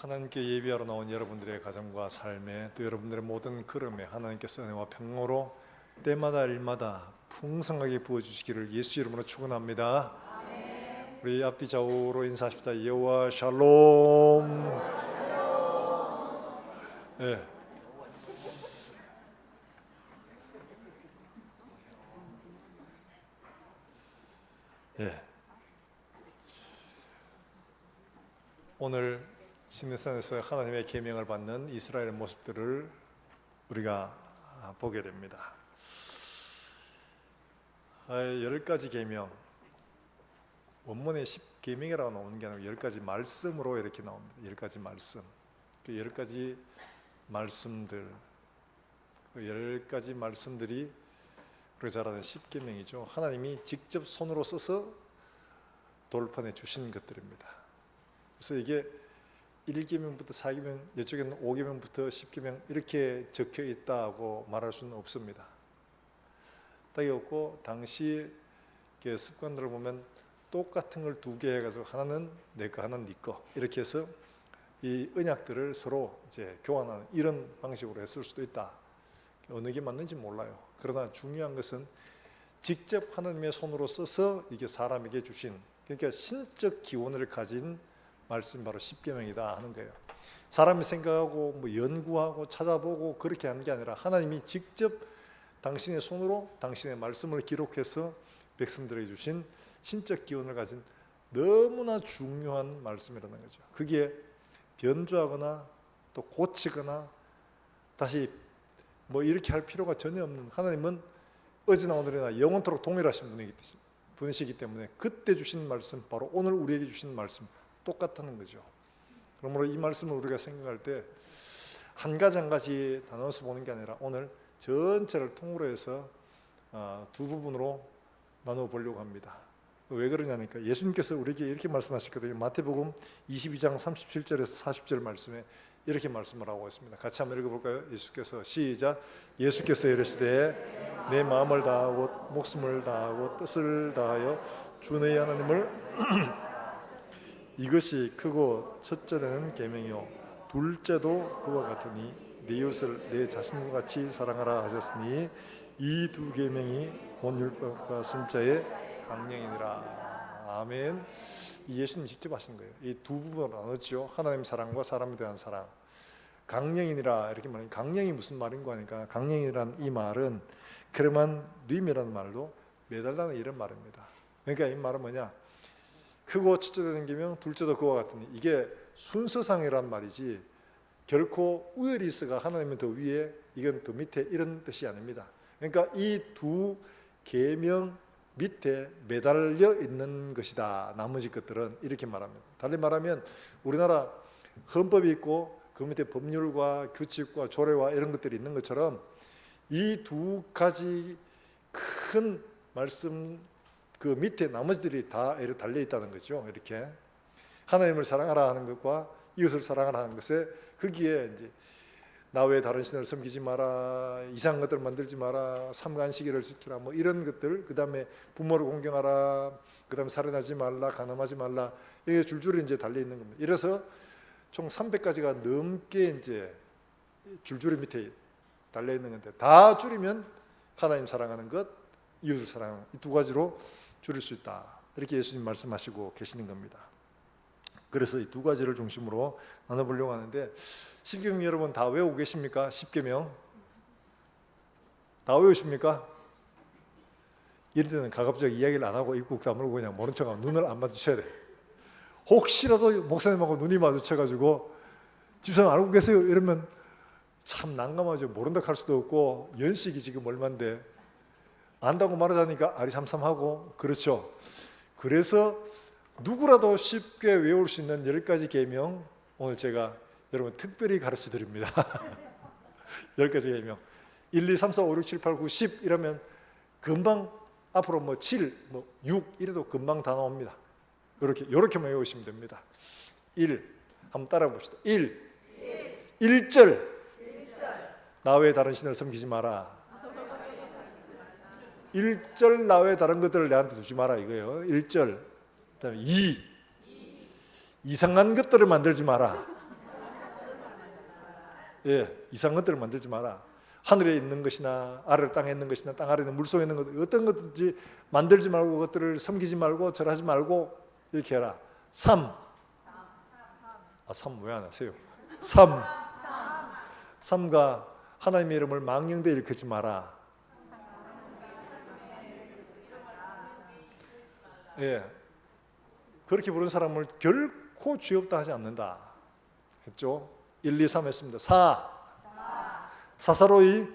하나님께 예배하러 나온 여러분들의 가정과 삶에 또 여러분들의 모든 걸음에 하나님께서 은혜와 평강으로 때마다 일마다 풍성하게 부어주시기를 예수 이름으로 축원합니다. 우리 앞뒤 좌우로 인사하십시다. 여호와 샬롬. 네. 네. 오늘 시내산에서 하나님의 계명을 받는 이스라엘의 모습들을 우리가 보게 됩니다. 10가지 계명, 원문에 10계명이라고 나오는 게 아니고 10가지 말씀으로 이렇게 나옵니다. 10가지 말씀. 그 10가지 말씀들, 그 10가지 말씀들이 우리가 잘 아는 10계명이죠. 하나님이 직접 손으로 써서 돌판에 주신 것들입니다. 그래서 이게 1계명부터 4계명, 이쪽에는 5계명부터 10계명 이렇게 적혀 있다고 말할 수는 없습니다. 딱이 없고, 당시 습관들을 보면 똑같은 걸 2개 해가지고 하나는 내 거, 하나는 네 거, 이렇게 해서 이 언약들을 서로 이제 교환하는 이런 방식으로 했을 수도 있다. 어느 게 맞는지 몰라요. 그러나 중요한 것은 직접 하나님의 손으로 써서 이게 사람에게 주신, 그러니까 신적 기원을 가진 말씀, 바로 10계명이다 하는 거예요. 사람이 생각하고 연구하고 찾아보고 그렇게 하는 게 아니라 하나님이 직접 당신의 손으로 당신의 말씀을 기록해서 백성들에게 주신 신적 기원을 가진 너무나 중요한 말씀이라는 거죠. 그게 변조하거나 또 고치거나 다시 이렇게 할 필요가 전혀 없는, 하나님은 어제나 오늘이나 영원토록 동일하신 분이시기 때문에 그때 주신 말씀, 바로 오늘 우리에게 주신 말씀 똑같다는 거죠. 그러므로 이 말씀을 우리가 생각할 때 한 가지 한 가지 다 나눠서 보는 게 아니라 오늘 전체를 통으로 해서 두 부분으로 나눠 보려고 합니다. 왜 그러냐니까 예수님께서 우리에게 이렇게 말씀하셨거든요. 마태복음 22장 37절에서 40절 말씀에 이렇게 말씀을 하고 있습니다. 같이 한번 읽어볼까요? 예수께서 시작. 예수께서 이르시되 내 마음을 다하고 목숨을 다하고 뜻을 다하여 주 너희 하나님을 이것이 크고 첫째는 계명이요 둘째도 그와 같으니 네 이웃을 내 자신과 같이 사랑하라 하셨으니 이 2 계명이 온 율법과 선자의 강령이니라. 아멘. 예수님 직접 하신 거예요. 이 2 부분으로 나눴죠. 하나님 사랑과 사람에 대한 사랑. 강령이니라 이렇게 말하는, 강령이 무슨 말인가 하니까, 강령이란 이 말은 크레만 림이라는 말도 매달라는 이런 말입니다. 그러니까 이 말은 뭐냐, 크고 첫째되는 계명 둘째도 그와 같으니, 이게 순서상이란 말이지 결코 우열이스가 하나님은 더 위에 이건 더 밑에 이런 뜻이 아닙니다. 그러니까 이 2 계명 밑에 매달려 있는 것이다, 나머지 것들은, 이렇게 말합니다. 달리 말하면 우리나라 헌법이 있고 그 밑에 법률과 규칙과 조례와 이런 것들이 있는 것처럼 이 2 가지 큰 말씀 그 밑에 나머지들이 다 이렇게 달려 있다는 거죠. 이렇게 하나님을 사랑하라 하는 것과 이웃을 사랑하라 하는 것에, 거기에 이제 나 외에 다른 신을 섬기지 마라, 이상한 것들 만들지 마라, 삼가안식일을 지키라, 이런 것들, 그 다음에 부모를 공경하라, 그 다음에 살인하지 말라, 간음하지 말라, 이게 줄줄이 이제 달려 있는 겁니다. 이래서 총 300가지가 넘게 이제 줄줄이 밑에 달려 있는 건데, 다 줄이면 하나님 사랑하는 것, 이웃을 사랑하는 이 2 가지로 줄일 수 있다, 이렇게 예수님 말씀하시고 계시는 겁니다. 그래서 이 2 가지를 중심으로 나눠보려고 하는데, 10계명 여러분 다 외우고 계십니까? 10계명 다 외우십니까? 이럴 때는 가급적 이야기를 안 하고 입국 다물고 그냥 모른 척하고 눈을 안 마주쳐야 돼. 혹시라도 목사님하고 눈이 마주쳐가지고 집사님 알고 계세요? 이러면 참 난감하죠. 모른다 할 수도 없고, 연식이 지금 얼만데 안다고 말하자니까 아리삼삼하고, 그렇죠. 그래서 누구라도 쉽게 외울 수 있는 10가지 계명, 오늘 제가 여러분 특별히 가르쳐 드립니다. 10가지 계명 1, 2, 3, 4, 5, 6, 7, 8, 9, 10 이러면 금방, 앞으로 7, 6 이래도 금방 다 나옵니다. 이렇게만 외우시면 됩니다. 1, 한번 따라 봅시다. 1절 나 외에 다른 신을 섬기지 마라. 1절 나 외에 다른 것들을 내한테 두지 마라 이거예요. 1절. 그다음에 2, 이상한 것들을 만들지 마라. 이상한 것들을 만들지 마라. 하늘에 있는 것이나 아래 땅에 있는 것이나 땅 아래 있는 물속에 있는 것, 어떤 것든지 만들지 말고 그것들을 섬기지 말고 절하지 말고 이렇게 해라. 3. 3 왜 안 하세요? 3가 하나님의 이름을 망령되이 일컫지 마라. 그렇게 부른 사람을 결코 죄 없다 하지 않는다 했죠. 1, 2, 3 했습니다. 4. 사사로이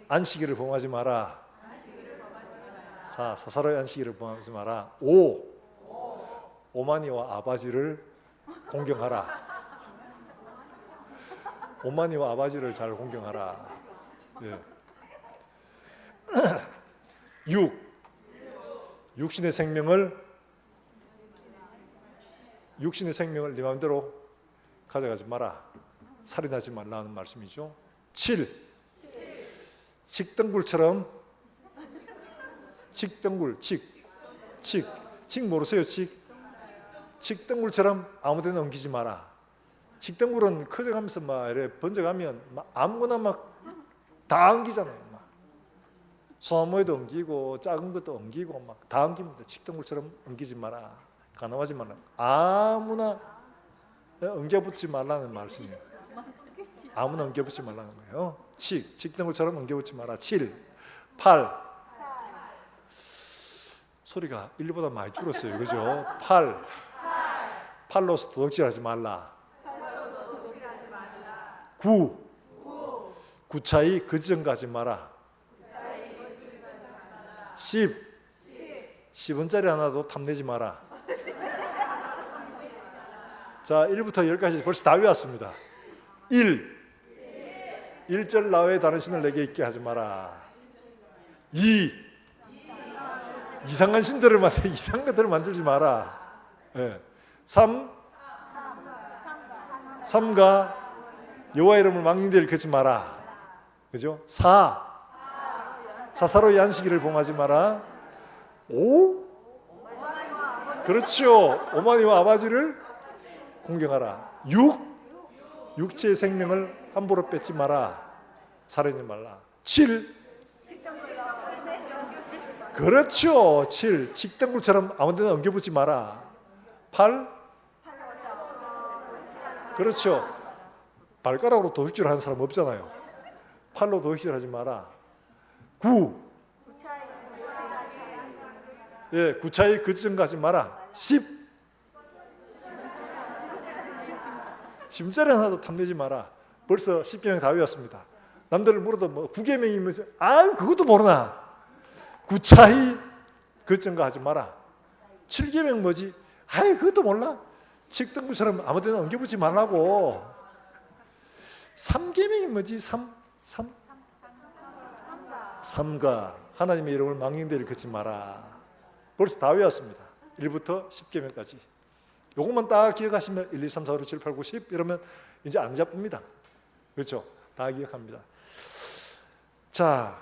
안식일을 범하지 마라. 4. 사사로이 안식일을 범하지 마라. 5. 오마니와 아바지를 공경하라. 오마니와 아바지를 잘 공경하라. 6. 육신의 생명을 네 마음대로 가져가지 마라. 살인하지 말라는 말씀이죠. 7. 직등굴처럼 직 모르세요? 직등굴처럼 아무데나 옮기지 마라. 직등굴은 커져가면서 막 이래 번져가면 막 아무거나 막 다 옮기잖아요. 소나무에도 옮기고 작은 것도 옮기고 막 다 옮깁니다. 직등굴처럼 옮기지 마라. 가늠하지 마라. 아무나 옮겨붙지 말라는 말씀이에요. 아무나 옮겨붙지 말라는 거예요. 직등굴처럼 옮겨붙지 마라. 7. 8. 소리가 1보다 많이 줄었어요. 그죠? 8로서 도둑질하지 말라. 9. 구차히 거짓 가지 마라. 10원짜리 하나도 탐내지 마라. 자, 1부터 10까지 벌써 다 외웠습니다. 1절 나 외에 다른 신을 내게 있게 하지 마라. 2. 이상한 신들을 이상한 것들을 만들지 마라. 3가 여호와 이름을 망령되이 일컫지 마라. 그죠? 4. 사사로이 안식일을 범하지 마라. 5. 그렇죠. 오마니와 아바지를 공경하라. 6. 육체의 생명을 함부로 뺏지 마라. 살인하지 말라. 7. 그렇죠. 7. 직등굴처럼 아무데나 옮겨붙지 마라. 8. 그렇죠. 발가락으로 도둑질 하는 사람 없잖아요. 팔로 도둑질 하지 마라. 9. 구차히 거짓 가지 마라. 10. 10짜리 하나도 탐내지 마라. 벌써 10계명 다 외웠습니다. 남들을 물어도 뭐 9계명이면서 그것도 모르나. 구차히 거짓 하지 마라. 7계명 뭐지? 그것도 몰라. 직등굴처럼 아무데나 옮겨붙지 말라고. 3계명이 뭐지? 3가 하나님의 이름을 망령되이 일컫지 마라. 벌써 다 외웠습니다. 1부터 10계명까지. 요것만 딱 기억하시면 1, 2, 3, 4, 5, 6, 7, 8, 9, 10 이러면 이제 안 잡힙니다. 그렇죠? 다 기억합니다. 자,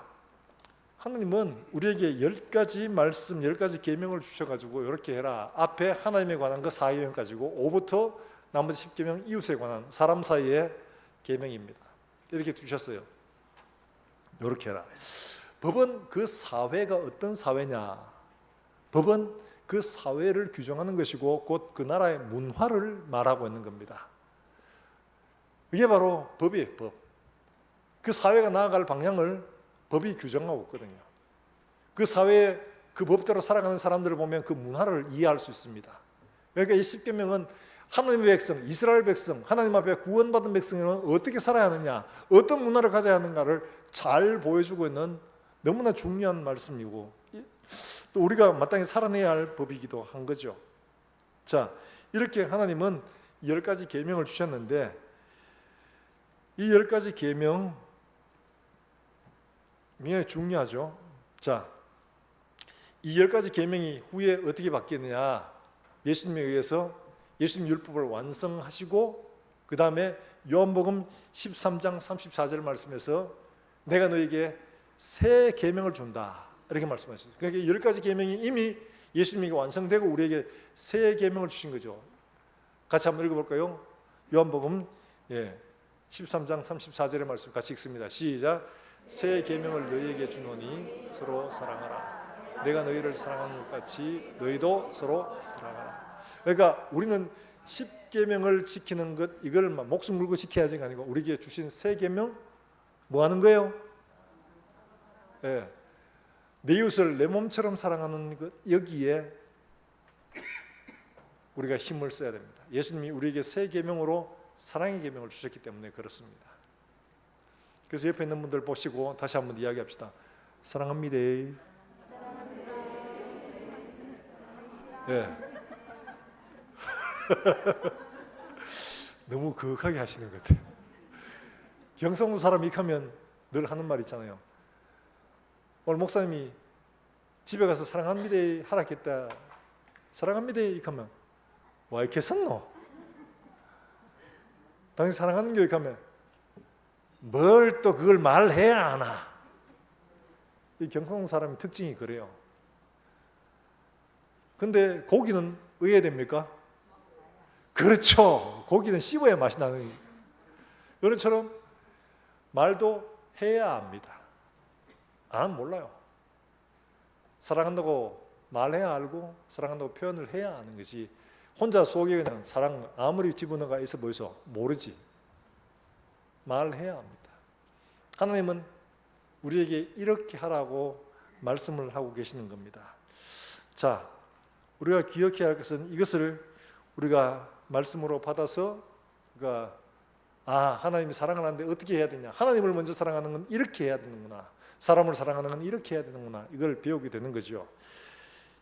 하나님은 우리에게 10가지 말씀, 10가지 계명을 주셔가지고 이렇게 해라. 앞에 하나님에 관한 거 4계명 가지고 5부터 나머지 10계명 이웃에 관한 사람 사이의 계명입니다. 이렇게 주셨어요. 이렇게 해라. 법은 그 사회가 어떤 사회냐? 법은 그 사회를 규정하는 것이고 곧 그 나라의 문화를 말하고 있는 겁니다. 이게 바로 법이에요. 법. 그 사회가 나아갈 방향을 법이 규정하고 있거든요. 그 사회에 그 법대로 살아가는 사람들을 보면 그 문화를 이해할 수 있습니다. 그러니까 이 10계명은 하나님의 백성, 이스라엘 백성, 하나님 앞에 구원받은 백성은 어떻게 살아야 하느냐, 어떤 문화를 가져야 하는가를 잘 보여주고 있는 너무나 중요한 말씀이고 또 우리가 마땅히 살아내야 할 법이기도 한 거죠. 자, 이렇게 하나님은 10가지 계명을 주셨는데 이 10가지 계명 굉장히 중요하죠. 자, 이 10가지 계명이 후에 어떻게 바뀌느냐? 예수님에 의해서 예수님 율법을 완성하시고 그 다음에 요한복음 13장 34절 말씀에서 내가 너에게 새 계명을 준다 이렇게 말씀하셨어요. 그러니까 10가지 계명이 이미 예수님에게 완성되고 우리에게 새 계명을 주신 거죠. 같이 한번 읽어볼까요? 요한복음 13장 34절의 말씀 같이 읽습니다. 시작. 새 계명을 너희에게 주노니 서로 사랑하라. 내가 너희를 사랑하는 것 같이 너희도 서로 사랑하라. 그러니까 우리는 10계명을 지키는 것, 이걸 막 목숨 걸고 지켜야지가 아니고 우리에게 주신 새 계명 뭐 하는 거예요? 예. 내 이웃을 내 몸처럼 사랑하는 것, 여기에 우리가 힘을 써야 됩니다. 예수님이 우리에게 새 계명으로 사랑의 계명을 주셨기 때문에 그렇습니다. 그래서 옆에 있는 분들 보시고 다시 한번 이야기합시다. 사랑합니다. 예. 너무 거하게 하시는 것 같아요. 경상도 사람이 하면 늘 하는 말 있잖아요. 오늘 목사님이 집에 가서 사랑합니다 하라겠다. 사랑합니다 하면 와 이렇게 썼노? 당신 사랑하는 교회 가면 뭘 또 그걸 말해야 하나? 이 경상도 사람의 특징이 그래요. 근데 고기는 의해야 됩니까? 그렇죠. 고기는 씹어야 맛이 나는 거예요. 그런처럼 말도 해야 합니다. 안 하면 몰라요. 사랑한다고 말해야 알고 사랑한다고 표현을 해야 하는 것이 혼자 속에 그냥 사랑 아무리 집어넣어가 있어 보여서 모르지. 말해야 합니다. 하나님은 우리에게 이렇게 하라고 말씀을 하고 계시는 겁니다. 자, 우리가 기억해야 할 것은 이것을 우리가 말씀으로 받아서 하나님이 사랑을 하는데 어떻게 해야 되냐? 하나님을 먼저 사랑하는 건 이렇게 해야 되는구나. 사람을 사랑하는 건 이렇게 해야 되는구나. 이걸 배우게 되는 거죠.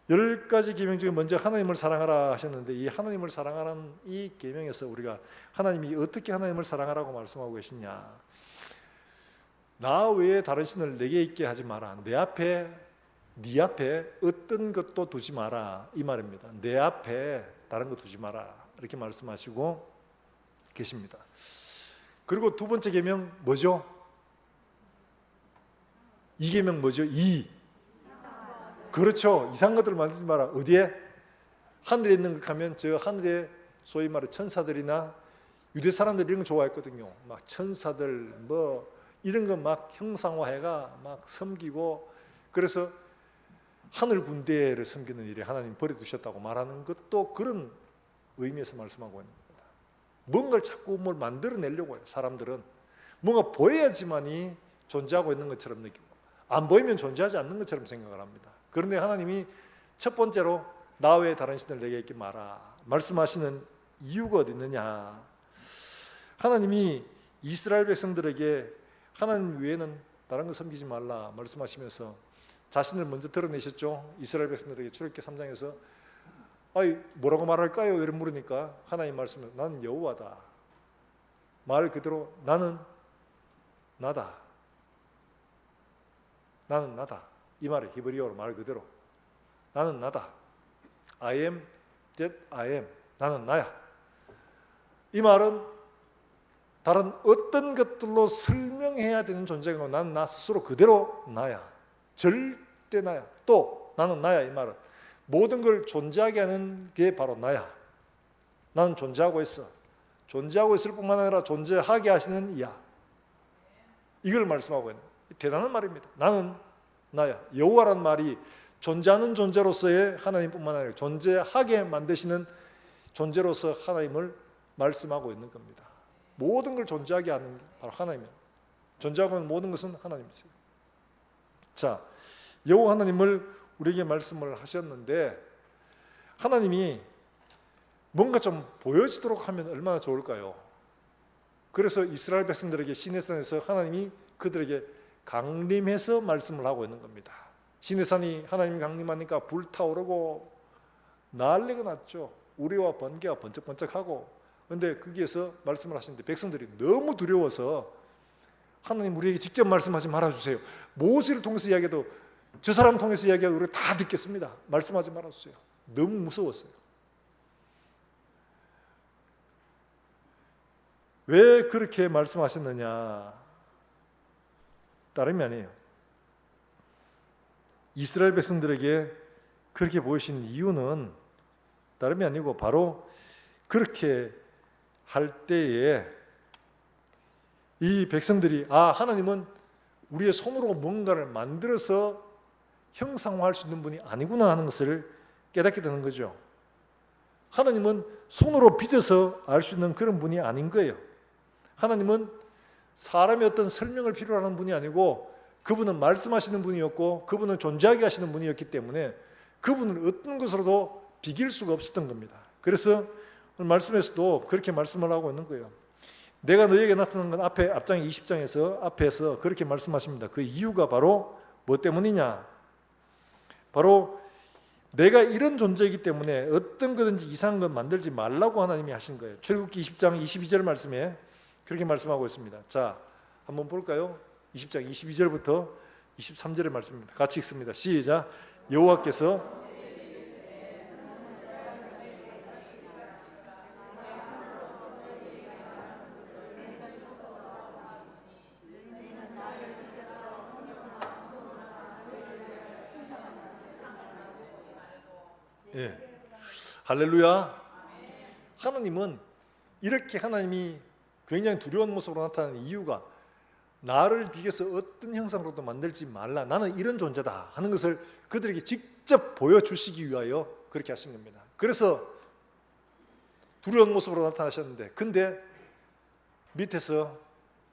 10가지 계명 중에 먼저 하나님을 사랑하라 하셨는데 이 하나님을 사랑하라는 이 계명에서 우리가 하나님이 어떻게 하나님을 사랑하라고 말씀하고 계시냐? 나 외에 다른 신을 내게 있게 하지 마라. 네 앞에 어떤 것도 두지 마라 이 말입니다. 내 앞에 다른 거 두지 마라 이렇게 말씀하시고 계십니다. 그리고 두 번째 계명 뭐죠? 이 계명 뭐죠? 그렇죠. 이상한 것들을 만들지 마라. 어디에? 하늘에 있는 것 하면 저 하늘에 소위 말해 천사들이나 유대 사람들이 이런 거 좋아했거든요. 막 천사들 뭐 이런 거 막 형상화해가 막 섬기고 그래서 하늘 군대를 섬기는 일에 하나님 버려두셨다고 말하는 것도 그런 의미에서 말씀하고 있는 겁니다. 뭔가를 자꾸 뭘 만들어내려고 해요. 사람들은 뭔가 보여야지만이 존재하고 있는 것처럼 느끼고 안 보이면 존재하지 않는 것처럼 생각을 합니다. 그런데 하나님이 첫 번째로 나 외에 다른 신을 내게 있지 마라 말씀하시는 이유가 어디 있느냐? 하나님이 이스라엘 백성들에게 하나님 외에는 다른 거 섬기지 말라 말씀하시면서 자신을 먼저 드러내셨죠. 이스라엘 백성들에게 출애굽기 3장에서 뭐라고 말할까요? 이런 물으니까 하나님 말씀은 나는 여호와다. 말 그대로 나는 나다. 나는 나다. 이 말이 히브리어로 말 그대로 나는 나다. I am that I am. 나는 나야. 이 말은 다른 어떤 것들로 설명해야 되는 존재가 아니고 나는 나 스스로 그대로 나야. 절대 나야. 또 나는 나야. 이 말은 모든 걸 존재하게 하는 게 바로 나야. 나는 존재하고 있어. 존재하고 있을 뿐만 아니라 존재하게 하시는 이야. 이걸 말씀하고 있는 대단한 말입니다. 나는 나야. 여호와란 말이 존재하는 존재로서의 하나님뿐만 아니라 존재하게 만드시는 존재로서 하나님을 말씀하고 있는 겁니다. 모든 걸 존재하게 하는 게 바로 하나님입니다. 존재하고 있는 모든 것은 하나님이죠. 자, 여호와 하나님을 우리에게 말씀을 하셨는데 하나님이 뭔가 좀 보여지도록 하면 얼마나 좋을까요? 그래서 이스라엘 백성들에게 시내산에서 하나님이 그들에게 강림해서 말씀을 하고 있는 겁니다. 시내산이 하나님이 강림하니까 불타오르고 난리가 났죠. 우리와 번개가 번쩍번쩍하고. 그런데 거기에서 말씀을 하시는데 백성들이 너무 두려워서 하나님 우리에게 직접 말씀하지 말아주세요. 모세를 통해서 이야기해도 저 사람 통해서 이야기해도 우리가 다 듣겠습니다. 말씀하지 말아주세요. 너무 무서웠어요. 왜 그렇게 말씀하셨느냐? 다름이 아니에요. 이스라엘 백성들에게 그렇게 보이신 이유는 다름이 아니고 바로 그렇게 할 때에 이 백성들이 하나님은 우리의 손으로 뭔가를 만들어서 형상화할 수 있는 분이 아니구나 하는 것을 깨닫게 되는 거죠. 하나님은 손으로 빚어서 알 수 있는 그런 분이 아닌 거예요. 하나님은 사람의 어떤 설명을 필요로 하는 분이 아니고 그분은 말씀하시는 분이었고 그분은 존재하게 하시는 분이었기 때문에 그분은 어떤 것으로도 비길 수가 없었던 겁니다. 그래서 오늘 말씀에서도 그렇게 말씀을 하고 있는 거예요. 내가 너에게 나타난 건 앞장 20장에서 앞에서 그렇게 말씀하십니다. 그 이유가 바로 뭐 때문이냐? 바로 내가 이런 존재이기 때문에 어떤 거든지 이상한 건 만들지 말라고 하나님이 하신 거예요. 출애굽기 20장 22절 말씀에 그렇게 말씀하고 있습니다. 자, 한번 볼까요? 20장 22절부터 23절의 말씀입니다. 같이 읽습니다. 시작. 여호와께서 할렐루야. 하나님은 이렇게 하나님이 굉장히 두려운 모습으로 나타나는 이유가 나를 비교해서 어떤 형상으로도 만들지 말라, 나는 이런 존재다 하는 것을 그들에게 직접 보여주시기 위하여 그렇게 하신 겁니다. 그래서 두려운 모습으로 나타나셨는데, 근데 밑에서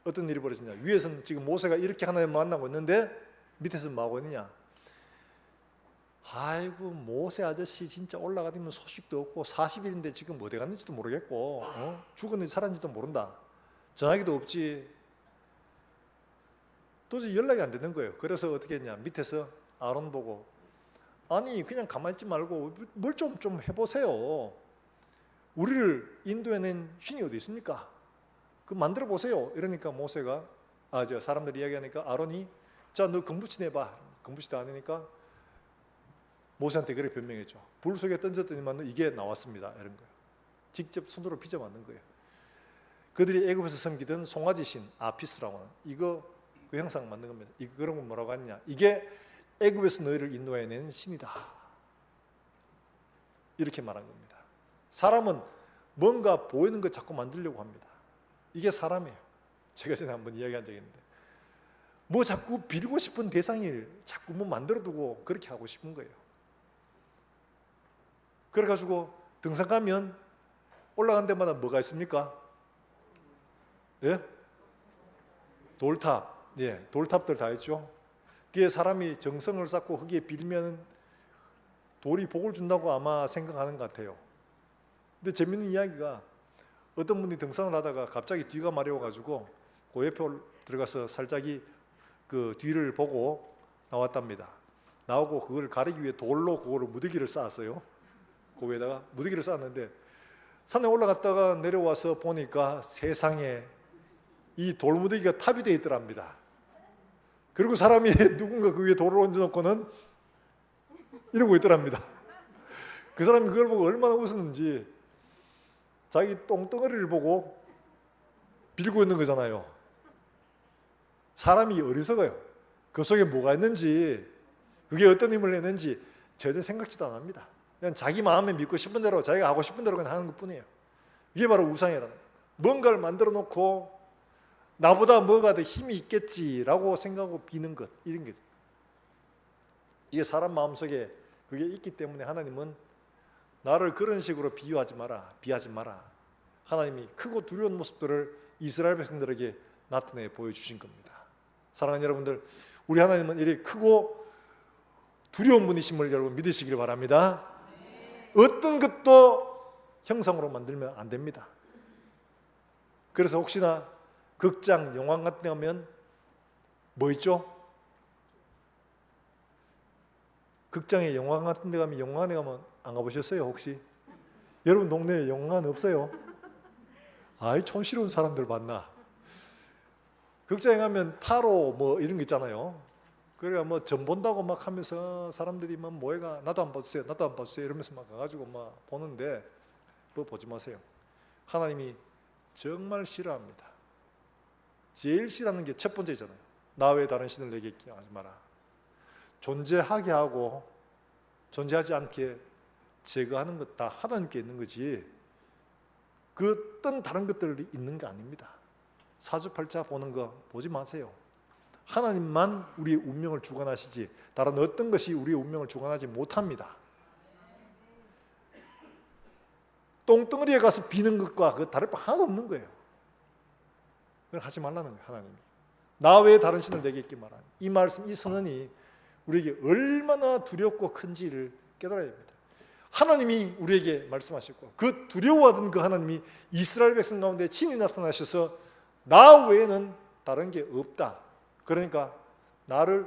어떤 일이 벌어지냐? 위에서는 지금 모세가 이렇게 하나님을 만나고 있는데 밑에서 뭐 하고 있느냐? 아이고, 모세 아저씨 진짜 올라가면 소식도 없고 40일인데 지금 어디 갔는지도 모르겠고 죽었는지 살았는지도 모른다, 전화기도 없지, 도저히 연락이 안 되는 거예요. 그래서 어떻게 했냐? 밑에서 아론 보고, 아니 그냥 가만히 있지 말고 뭘 좀 해보세요. 우리를 인도해낸 신이 어디 있습니까? 그 만들어 보세요. 이러니까 모세가 사람들이 이야기하니까 아론이 자, 너 금붙이 내봐. 금붙이도 안 하니까 모세한테 그렇게 변명했죠. 불 속에 던졌더니만 이게 나왔습니다. 이런 거예요. 직접 손으로 빚어 만든 거예요. 그들이 애굽에서 섬기던 송아지 신 아피스라고 하는 이거 그 형상 만든 겁니다. 그런 건 뭐라고 하냐? 이게 애굽에서 너희를 인도해낸 신이다. 이렇게 말한 겁니다. 사람은 뭔가 보이는 것 자꾸 만들려고 합니다. 이게 사람이에요. 제가 전에 한번 이야기한 적이 있는데 뭐 자꾸 빌고 싶은 대상을 자꾸 뭐 만들어두고 그렇게 하고 싶은 거예요. 그래가지고 등산 가면 올라간 데마다 뭐가 있습니까? 예? 돌탑. 예, 돌탑들 다 있죠. 그게 사람이 정성을 쌓고 흙에 빌면 돌이 복을 준다고 아마 생각하는 것 같아요. 근데 재밌는 이야기가 어떤 분이 등산을 하다가 갑자기 뒤가 마려워가지고 그 옆에 들어가서 살짝이 그 뒤를 보고 나왔답니다. 나오고 그걸 가리기 위해 돌로 그거를 무더기를 쌓았어요. 그 위에다가 무더기를 쌓았는데 산에 올라갔다가 내려와서 보니까 세상에 이 돌무더기가 탑이 되어 있더랍니다. 그리고 사람이 누군가 그 위에 돌을 얹어놓고는 이러고 있더랍니다. 그 사람이 그걸 보고 얼마나 웃었는지 자기 똥덩어리를 보고 빌고 있는 거잖아요. 사람이 어리석어요. 그 속에 뭐가 있는지, 그게 어떤 힘을 내는지 전혀 생각지도 안 합니다. 그냥 자기 마음에 믿고 싶은 대로, 자기가 하고 싶은 대로 그냥 하는 것 뿐이에요. 이게 바로 우상이라는 거예요. 뭔가를 만들어 놓고 나보다 뭐가 더 힘이 있겠지라고 생각하고 비는 것, 이런 거죠. 이게 사람 마음속에 그게 있기 때문에 하나님은 나를 그런 식으로 비하지 마라. 하나님이 크고 두려운 모습들을 이스라엘 백성들에게 나타내 보여주신 겁니다. 사랑하는 여러분들, 우리 하나님은 이렇게 크고 두려운 분이심을 여러분 믿으시길 바랍니다. 어떤 것도 형상으로 만들면 안 됩니다. 그래서 혹시나 극장, 영화 같은 데 가면 뭐 있죠? 극장에 영화 같은 데 가면 영화관에 가면 안 가보셨어요 혹시? 여러분 동네에 영화관 없어요? 아이 촌스러운 사람들 만나. 극장에 가면 타로 뭐 이런 거 있잖아요. 그러니까 뭐 점 본다고 막 하면서 사람들이 막 모여가 나도 안 봐주세요 이러면서 막 가가지고 막 보는데 뭐 보지 마세요. 하나님이 정말 싫어합니다. 제일 싫어하는 게 첫 번째잖아요. 나 외에 다른 신을 내게 하지 마라. 존재하게 하고 존재하지 않게 제거하는 것 다 하나님께 있는 거지 그 어떤 다른 것들이 있는 게 아닙니다. 사주팔자 보는 거 보지 마세요. 하나님만 우리의 운명을 주관하시지 다른 어떤 것이 우리의 운명을 주관하지 못합니다. 똥덩어리에 가서 비는 것과 그 다를 바 하나도 없는 거예요. 그걸 하지 말라는 거예요. 하나님이 나 외에 다른 신을 내게 있기 말하니. 이 말씀, 이 선언이 우리에게 얼마나 두렵고 큰지를 깨달아야 됩니다. 하나님이 우리에게 말씀하셨고 그 두려워하던 그 하나님이 이스라엘 백성 가운데 친히 나타나셔서 나 외에는 다른 게 없다. 그러니까 나를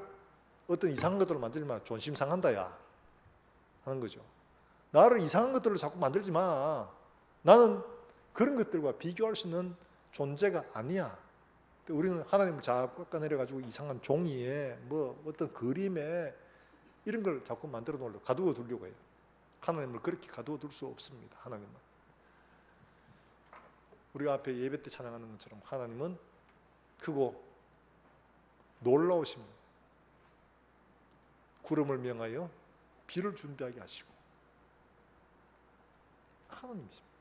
어떤 이상한 것들을 만들지 마. 존심 상한다 야 하는 거죠. 나를 이상한 것들을 자꾸 만들지 마. 나는 그런 것들과 비교할 수 있는 존재가 아니야. 우리는 하나님을 자꾸 깎아내려가지고 이상한 종이에 뭐 어떤 그림에 이런 걸 자꾸 만들어 놓으려고 가두어 두려고 해요. 하나님을 그렇게 가두어 둘 수 없습니다. 하나님은 우리가 앞에 예배 때 찬양하는 것처럼 하나님은 크고 놀라우십니다. 구름을 명하여 비를 준비하게 하시고 하나님이십니다.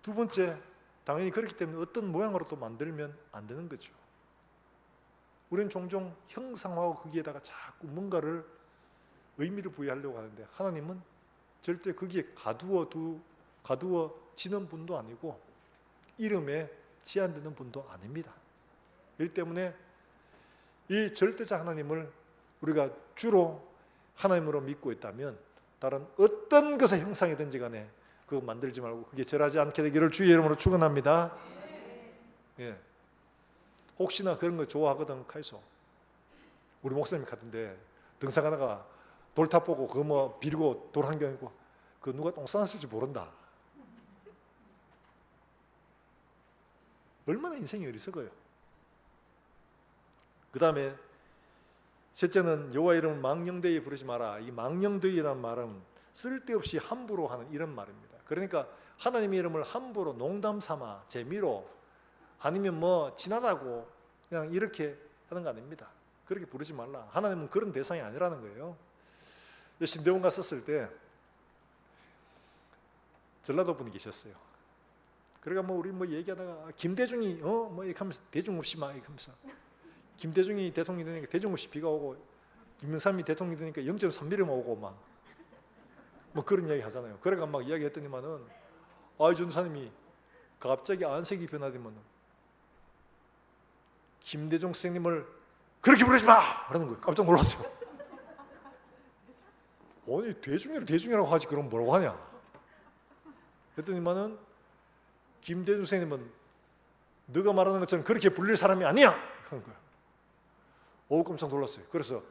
두 번째, 당연히 그렇기 때문에 어떤 모양으로 또 만들면 안 되는 거죠. 우리는 종종 형상화하고 거기에다가 자꾸 뭔가를 의미를 부여하려고 하는데 하나님은 절대 거기에 가두어지는 분도 아니고 이름에 제한되는 분도 아닙니다. 그렇기 때문에 이 절대자 하나님을 우리가 주로 하나님으로 믿고 있다면 다른 어떤 것의 형상이든지 간에 그거 만들지 말고 그게 절하지 않게 되기를 주의 이름으로 축원합니다. 예. 혹시나 그런 거 좋아하거든 카이소. 우리 목사님 같은데 등산하다가 돌탑 보고 그거 뭐 비리고 돌 한 경이고 그 누가 똥 싸놨을지 모른다. 얼마나 인생이 어리석어요. 그 다음에 셋째는 여호와 이름을 망령되이 부르지 마라. 이 망령되이라는 말은 쓸데없이 함부로 하는 이런 말입니다. 그러니까 하나님의 이름을 함부로 농담 삼아 재미로 아니면 뭐 지나다고 그냥 이렇게 하는 거 아닙니다. 그렇게 부르지 말라. 하나님은 그런 대상이 아니라는 거예요. 신대원 갔었을 때 전라도 분이 계셨어요. 그러니까 뭐 우리 뭐 얘기하다가 김대중이 뭐 이렇게 하면서 대중 없이 막 이렇게 하면서 김대중이 대통령이 되니까 대중 없이 비가 오고 김영삼이 대통령이 되니까 0.3mm만 오고 막 뭐 그런 이야기 하잖아요. 그러니까 막 이야기했더니만은 전사님이 갑자기 안색이 변화되면 김대중 선생님을 그렇게 부르지 마! 그러는 거예요. 깜짝 놀랐어요. 아니 대중이라고 하지 그럼 뭐라고 하냐? 그랬더니만은 김대중 선생님은 너가 말하는 것처럼 그렇게 불릴 사람이 아니야! 하는 거예요. 깜짝 놀랐어요. 그래서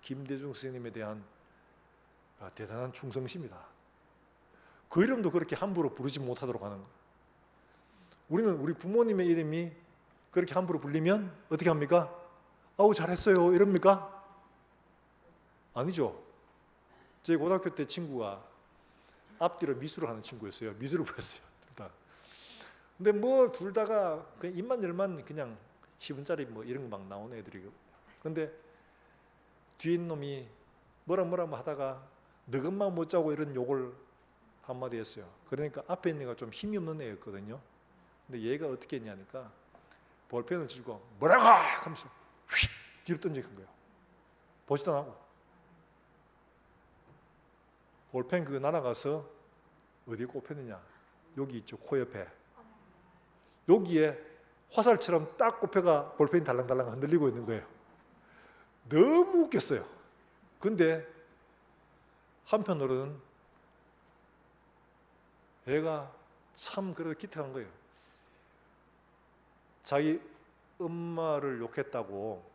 김대중 선생님에 대한 대단한 충성심이다. 그 이름도 그렇게 함부로 부르지 못하도록 하는 거예요. 우리는 우리 부모님의 이름이 그렇게 함부로 불리면 어떻게 합니까? 아우 잘했어요 이럽니까? 아니죠. 제 고등학교 때 친구가 앞뒤로 미술을 하는 친구였어요. 미술을 배웠어요. 근데 뭐 둘 다가 그냥 입만 열만 그냥 10원짜리 뭐 이런 거 막 나오는 애들이고. 근데 뒤에 있는 놈이 뭐라 하다가 너것만 못 자고 이런 욕을 한마디 했어요. 그러니까 앞에 있는 애가 좀 힘이 없는 애였거든요. 근데 얘가 어떻게 했냐니까 볼펜을 쥐고 뭐라고 하면서 휙 뒤로 던진 거예요. 보지도 안 하고. 볼펜 그거 날아가서 어디에 꼽혔느냐? 여기 있죠. 코 옆에. 여기에 화살처럼 딱 꼽혀가 볼펜이 달랑달랑 흔들리고 있는 거예요. 너무 웃겼어요. 근데 한편으로는 애가 참 그래도 기특한 거예요. 자기 엄마를 욕했다고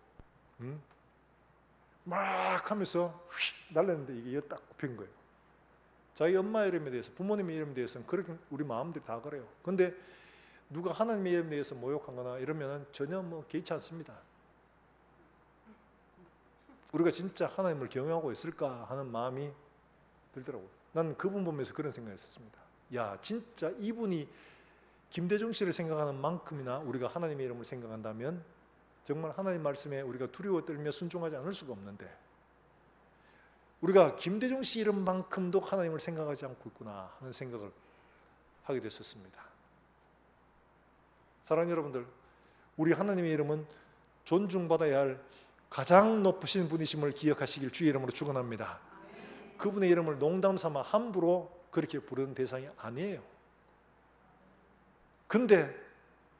막 하면서 휙 날렸는데 이게 딱 꼽힌 거예요. 자기 엄마 이름에 대해서 부모님의 이름에 대해서는 그렇게 우리 마음들이 다 그래요. 근데 누가 하나님의 이름에 대해서 모욕하거나 이러면 전혀 뭐 개의치 않습니다. 우리가 진짜 하나님을 경외하고 있을까 하는 마음이 들더라고요. 난 그분 보면서 그런 생각을 했었습니다. 진짜 이분이 김대중 씨를 생각하는 만큼이나 우리가 하나님의 이름을 생각한다면 정말 하나님 말씀에 우리가 두려워 떨며 순종하지 않을 수가 없는데 우리가 김대중 씨 이름만큼도 하나님을 생각하지 않고 있구나 하는 생각을 하게 됐었습니다. 사랑하는 여러분들, 우리 하나님의 이름은 존중받아야 할 가장 높으신 분이심을 기억하시길 주의 이름으로 축원합니다. 그분의 이름을 농담 삼아 함부로 그렇게 부르는 대상이 아니에요. 근데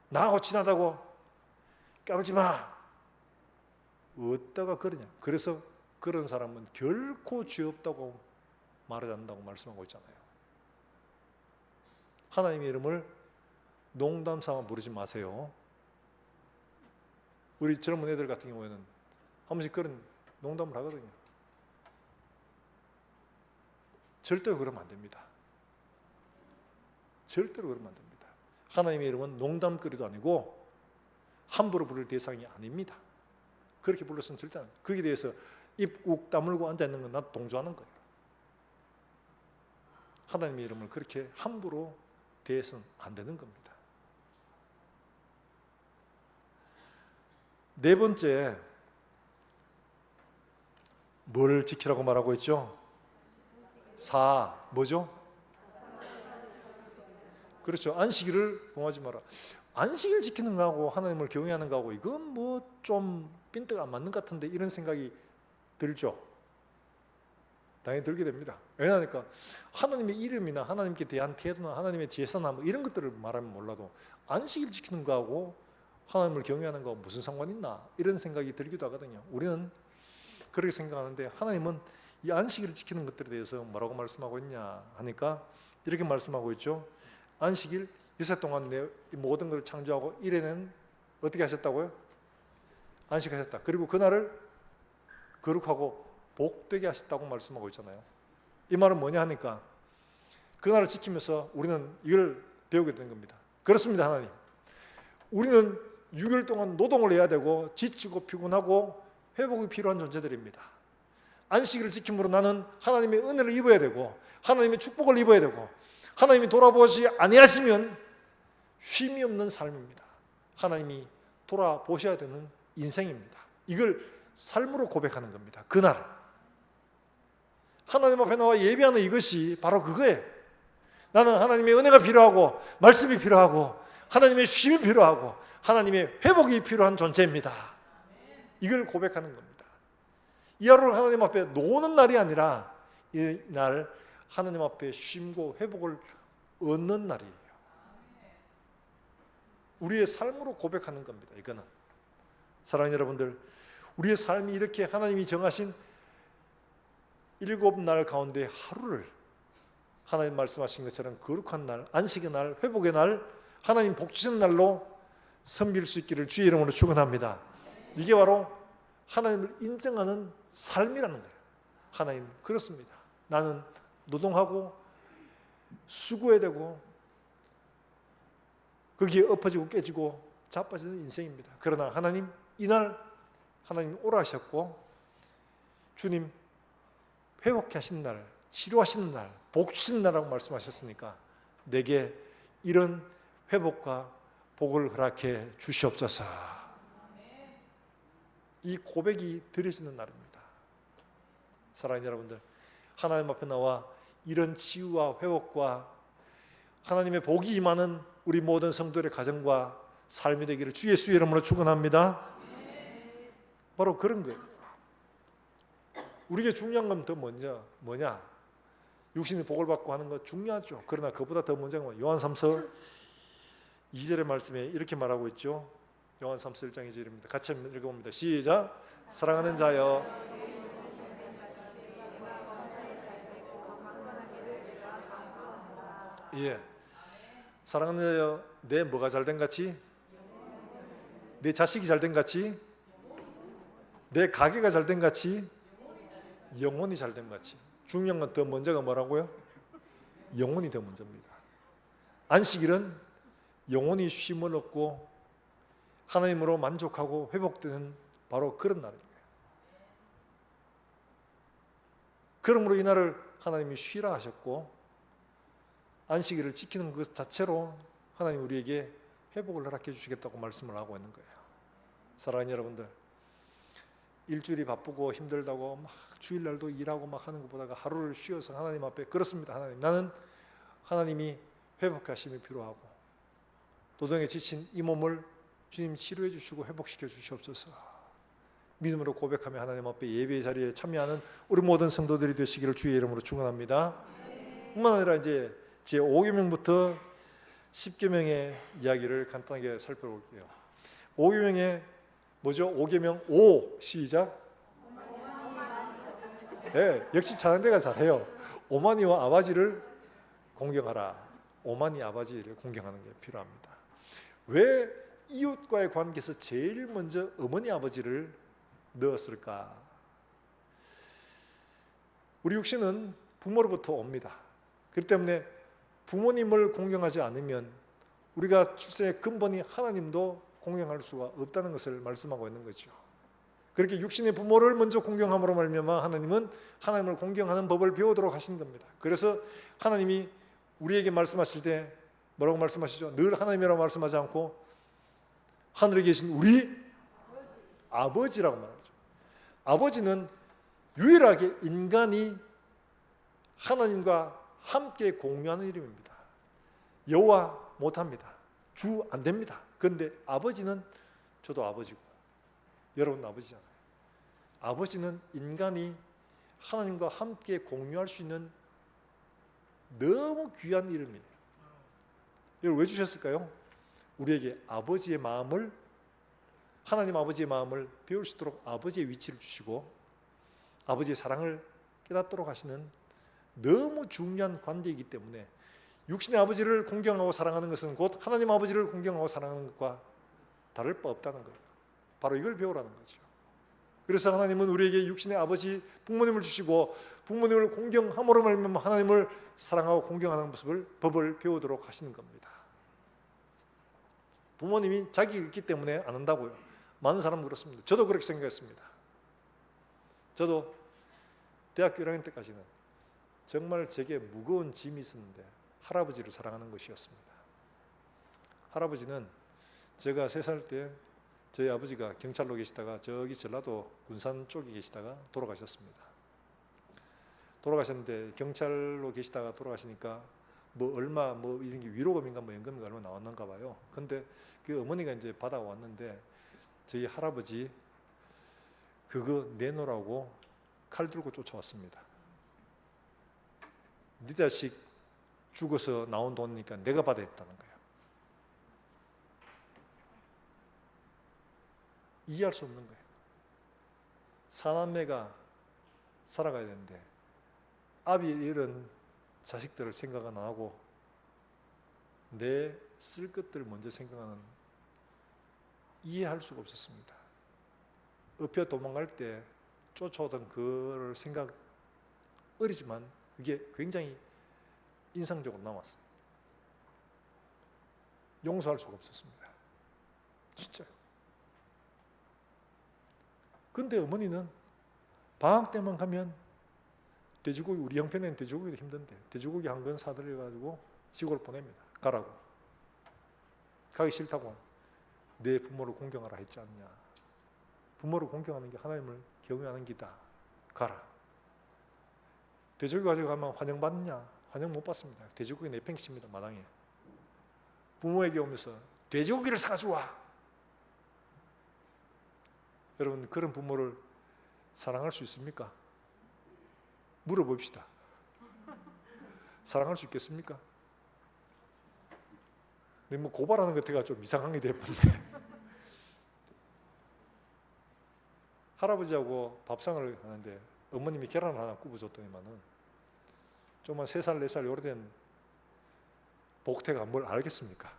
나하고 친하다고 까불지 마 어디다가 그러냐. 그래서 그런 사람은 결코 죄 없다고 말하지 않는다고 말씀하고 있잖아요. 하나님의 이름을 농담 삼아 부르지 마세요. 우리 젊은 애들 같은 경우에는 한 번씩 그런 농담을 하거든요. 절대로 그러면 안 됩니다. 절대로 그러면 안 됩니다. 하나님의 이름은 농담거리도 아니고 함부로 부를 대상이 아닙니다. 그렇게 불렀으면 절대 안 돼요. 거기에 대해서 입 꾹 다물고 앉아있는 건 나도 동조하는 거예요. 하나님의 이름을 그렇게 함부로 대해서는 안 되는 겁니다. 네 번째, 뭘 지키라고 말하고 있죠? 뭐죠? 그렇죠. 안식일을 범하지 마라. 안식일 지키는 거하고 하나님을 경외하는 거하고 이건 뭐 좀 핀트가 안 맞는 것 같은데 이런 생각이 들죠. 당연히 들게 됩니다. 왜냐하니까 하나님의 이름이나 하나님께 대한 태도나 하나님의 제사나 뭐 이런 것들을 말하면 몰라도 안식일 지키는 거하고 하나님을 경외하는 거 무슨 상관 있나 이런 생각이 들기도 하거든요. 우리는 그렇게 생각하는데 하나님은 이 안식일을 지키는 것들에 대해서 뭐라고 말씀하고 있냐 하니까 이렇게 말씀하고 있죠. 안식일 이세 동안 내 모든 걸 창조하고 일에는 어떻게 하셨다고요? 안식하셨다. 그리고 그날을 거룩하고 복되게 하셨다고 말씀하고 있잖아요. 이 말은 뭐냐 하니까 그날을 지키면서 우리는 이걸 배우게 된 겁니다. 그렇습니다. 하나님, 우리는 6일 동안 노동을 해야 되고 지치고 피곤하고 회복이 필요한 존재들입니다. 안식일을 지킴으로 나는 하나님의 은혜를 입어야 되고 하나님의 축복을 입어야 되고 하나님이 돌아보시 아니하시면 쉼이 없는 삶입니다. 하나님이 돌아보셔야 되는 인생입니다. 이걸 삶으로 고백하는 겁니다. 그날 하나님 앞에 나와 예배하는 이것이 바로 그거예요. 나는 하나님의 은혜가 필요하고 말씀이 필요하고 하나님의 쉼이 필요하고 하나님의 회복이 필요한 존재입니다. 이걸 고백하는 겁니다. 이 하루를 하나님 앞에 노는 날이 아니라 이 날 하나님 앞에 쉼과 회복을 얻는 날이에요. 우리의 삶으로 고백하는 겁니다. 이거는 사랑하는 여러분들, 우리의 삶이 이렇게 하나님이 정하신 7날 가운데 하루를 하나님 말씀하신 것처럼 거룩한 날, 안식의 날, 회복의 날, 하나님 복 주시는 날로 섬길 수 있기를 주의 이름으로 축원합니다. 이게 바로 하나님을 인정하는 삶이라는 거예요. 하나님 그렇습니다. 나는 노동하고 수고해야 되고 거기에 엎어지고 깨지고 자빠지는 인생입니다. 그러나 하나님 이날 하나님 오라 하셨고 주님 회복해 하시는 날, 치료하시는 날, 복 주시는 날이라고 말씀하셨으니까 내게 이런 회복과 복을 허락해 주시옵소서. 이 고백이 드려지는 날입니다. 사랑하는 여러분들, 하나님 앞에 나와 이런 치유와 회복과 하나님의 복이 임하는 우리 모든 성도들의 가정과 삶이 되기를 주 예수의 이름으로 축원합니다. 바로 그런 거예요. 우리에게 중요한 건 더 뭐냐? 육신의 복을 받고 하는 것 중요하죠. 그러나 그보다 더 먼저는 건 요한3서 2절의 말씀에 이렇게 말하고 있죠. 요한3서 1장 2절입니다. 같이 한번 읽어봅니다. 시작. 사랑하는 자여, 예, 사랑하는 자여, 내 뭐가 잘된 같이? 내 자식이 잘된 같이? 내 가게가 잘된 같이? 영혼이 잘된 같이. 중요한 건 더 먼저가 뭐라고요? 영혼이 더 먼저입니다. 안식일은 영혼이 쉼을 얻고 하나님으로 만족하고 회복되는 바로 그런 날입니다. 그러므로 이 날을 하나님이 쉬라 하셨고 안식일을 지키는 것 자체로 하나님 우리에게 회복을 허락해 주시겠다고 말씀을 하고 있는 거예요. 사랑하는 여러분들, 일주일이 바쁘고 힘들다고 막 주일날도 일하고 막 하는 것보다가 하루를 쉬어서 하나님 앞에 그렇습니다. 하나님, 나는 하나님이 회복하심이 필요하고 노동에 지친 이 몸을 주님 치료해 주시고 회복시켜 주시옵소서. 믿음으로 고백하며 하나님 앞에 예배의 자리에 참여하는 우리 모든 성도들이 되시기를 주의 이름으로 축원합니다. 뿐만 아니라 이제 제 5계명부터 10계명의 이야기를 간단하게 살펴볼게요. 5계명에 뭐죠? 5계명 5 시작. 네, 역시 찬양대가 잘해요. 오마니와 아버지를 공경하라. 오마니 아버지를 공경하는 게 필요합니다. 왜 이웃과의 관계에서 제일 먼저 어머니 아버지를 넣었을까? 우리 육신은 부모로부터 옵니다. 그렇기 때문에 부모님을 공경하지 않으면 우리가 출생의 근본이 하나님도 공경할 수가 없다는 것을 말씀하고 있는 거죠. 그렇게 육신의 부모를 먼저 공경함으로 말미암아 하나님은 하나님을 공경하는 법을 배우도록 하신 겁니다. 그래서 하나님이 우리에게 말씀하실 때 뭐라고 말씀하시죠? 늘 하나님이라고 말씀하지 않고 하늘에 계신 우리 아버지라고 말하죠. 아버지는 유일하게 인간이 하나님과 함께 공유하는 이름입니다. 여호와 못합니다. 주 안 됩니다. 그런데 아버지는 저도 아버지고 여러분 아버지잖아요. 아버지는 인간이 하나님과 함께 공유할 수 있는 너무 귀한 이름이에요. 이걸 왜 주셨을까요? 우리에게 아버지의 마음을, 하나님 아버지의 마음을 배울 수 있도록 아버지의 위치를 주시고 아버지의 사랑을 깨닫도록 하시는 너무 중요한 관계이기 때문에 육신의 아버지를 공경하고 사랑하는 것은 곧 하나님 아버지를 공경하고 사랑하는 것과 다를 바 없다는 거예요. 바로 이걸 배우라는 거죠. 그래서 하나님은 우리에게 육신의 아버지 부모님을 주시고 부모님을 공경함으로 말미암아 하나님을 사랑하고 공경하는 모습을 법을 배우도록 하시는 겁니다. 부모님이 자격이 있기 때문에 안 한다고요. 많은 사람은 그렇습니다. 저도 그렇게 생각했습니다. 저도 대학교 1학년 때까지는 정말 제게 무거운 짐이 있었는데 할아버지를 사랑하는 것이었습니다. 할아버지는 제가 3살 때 저희 아버지가 경찰로 계시다가 저기 전라도 군산 쪽에 계시다가 돌아가셨습니다. 돌아가셨는데 경찰로 계시다가 돌아가시니까 뭐 얼마 뭐 이런 게 위로금인가 뭐 연금인가 얼마 나왔는가 봐요. 근데 그 어머니가 이제 받아왔는데 저희 할아버지 그거 내놓으라고 칼 들고 쫓아왔습니다. 네 자식 죽어서 나온 돈이니까 내가 받아야 했다는 거예요. 이해할 수 없는 거예요. 사남매가 살아가야 되는데 아비 잃은 자식들을 생각 안 하고 내 쓸 것들을 먼저 생각하는, 이해할 수가 없었습니다. 엎여 도망갈 때 쫓아오던 그를 생각, 어리지만 그게 굉장히 인상적으로 남았어요. 용서할 수가 없었습니다. 진짜요. 근데 어머니는 방학 때만 가면 돼지고기, 우리 형편에는 돼지고기도 힘든데 돼지고기 한 건 사들여가지고 시골 보냅니다. 가라고. 가기 싫다고. 내 부모를 공경하라 했지 않냐. 부모를 공경하는 게 하나님을 경외하는 기다. 가라. 돼지고기 가져가면 환영받느냐? 환영 못 받습니다. 돼지고기 내팽개칩니다. 마당에. 부모에게 오면서 돼지고기를 사주와. 여러분, 그런 부모를 사랑할 수 있습니까? 물어봅시다. 사랑할 수 있겠습니까? 근데 뭐 고발하는 것 같아가 좀 이상한 게 됐는데 할아버지하고 밥상을 하는데 어머님이 계란을 하나 굽어줬더니만은 좀만 3살 4살 오래된 복태가 뭘 알겠습니까?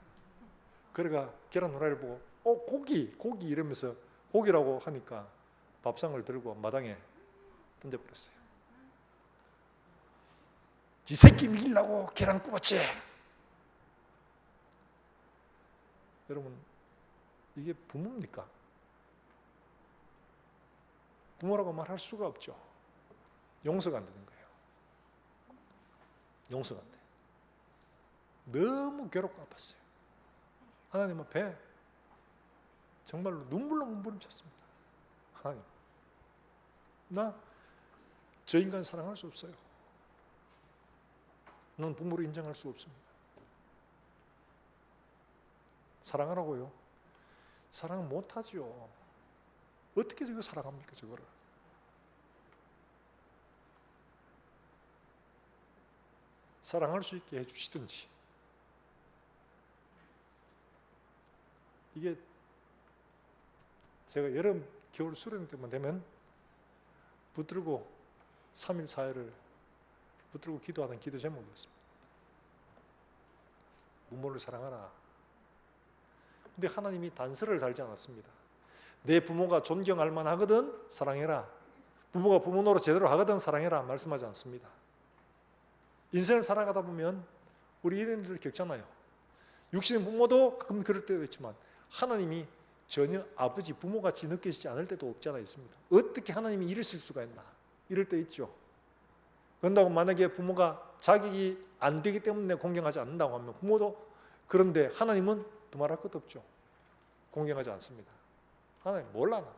그래가 계란 후라이를 보고 고기 이러면서 고기라고 하니까 밥상을 들고 마당에 던져버렸어요. 지 새끼 먹이려고 계란 굽었지. 여러분, 이게 부모입니까? 부모라고 말할 수가 없죠. 용서가 안 되는 거예요. 용서가 안 돼. 너무 괴롭고 아팠어요. 하나님 앞에 정말로 눈물로 몸부림쳤습니다. 하나님, 나 저 인간 사랑할 수 없어요. 난 부모를 인정할 수 없습니다. 사랑하라고요? 사랑 못하죠. 어떻게 저거 사랑합니까, 저거를? 사랑할 수 있게 해주시든지. 이게 제가 여름, 겨울 수련 때만 되면 붙들고 3일, 4일을 붙들고 기도하는 기도 제목이었습니다. 부모를 사랑하라. 근데 하나님이 단서를 달지 않았습니다. 내 부모가 존경할 만하거든 사랑해라. 부모가 부모 노릇 제대로 하거든 사랑해라 말씀하지 않습니다. 인생을 살아가다 보면 우리 이런들 겪잖아요. 육신의 부모도 가끔 그럴 때도 있지만 하나님이 전혀 아버지 부모같이 느껴지지 않을 때도 없지 않아 있습니다. 어떻게 하나님이 이러실 수가 있나 이럴 때 있죠. 그런다고 만약에 부모가 자격이 안 되기 때문에 공경하지 않는다고 하면 부모도 그런데 하나님은 두말할 것도 없죠. 공경하지 않습니다. 하나님 몰라나.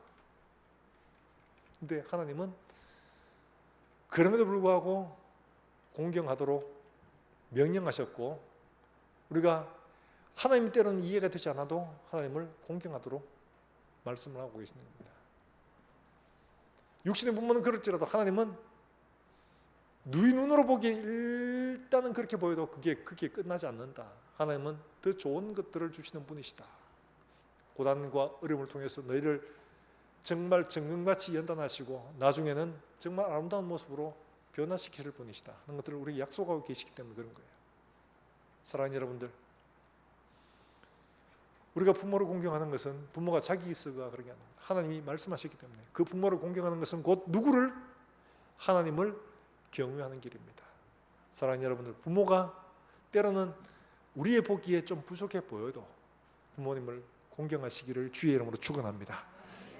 근데 하나님은 그럼에도 불구하고 공경하도록 명령하셨고 우리가 하나님 때로는 이해가 되지 않아도 하나님을 공경하도록 말씀을 하고 계시는 겁니다. 육신의 부모는 그럴지라도 하나님은 누이 눈으로 보기에 일단은 그렇게 보여도 그게 끝나지 않는다. 하나님은 더 좋은 것들을 주시는 분이시다. 고난과 어려움을 통해서 너희를 정말 정금같이 연단하시고 나중에는 정말 아름다운 모습으로 변화시킬 분이시다 하는 것들을 우리에게 약속하고 계시기 때문에 그런 거예요. 사랑하는 여러분들, 우리가 부모를 공경하는 것은 부모가 자기 있어가 그런 게 아닙니다. 하나님이 말씀하셨기 때문에 그 부모를 공경하는 것은 곧 누구를? 하나님을 경외하는 길입니다. 사랑하는 여러분들, 부모가 때로는 우리의 보기에 좀 부족해 보여도 부모님을 공경하시기를 주의 이름으로 축원합니다.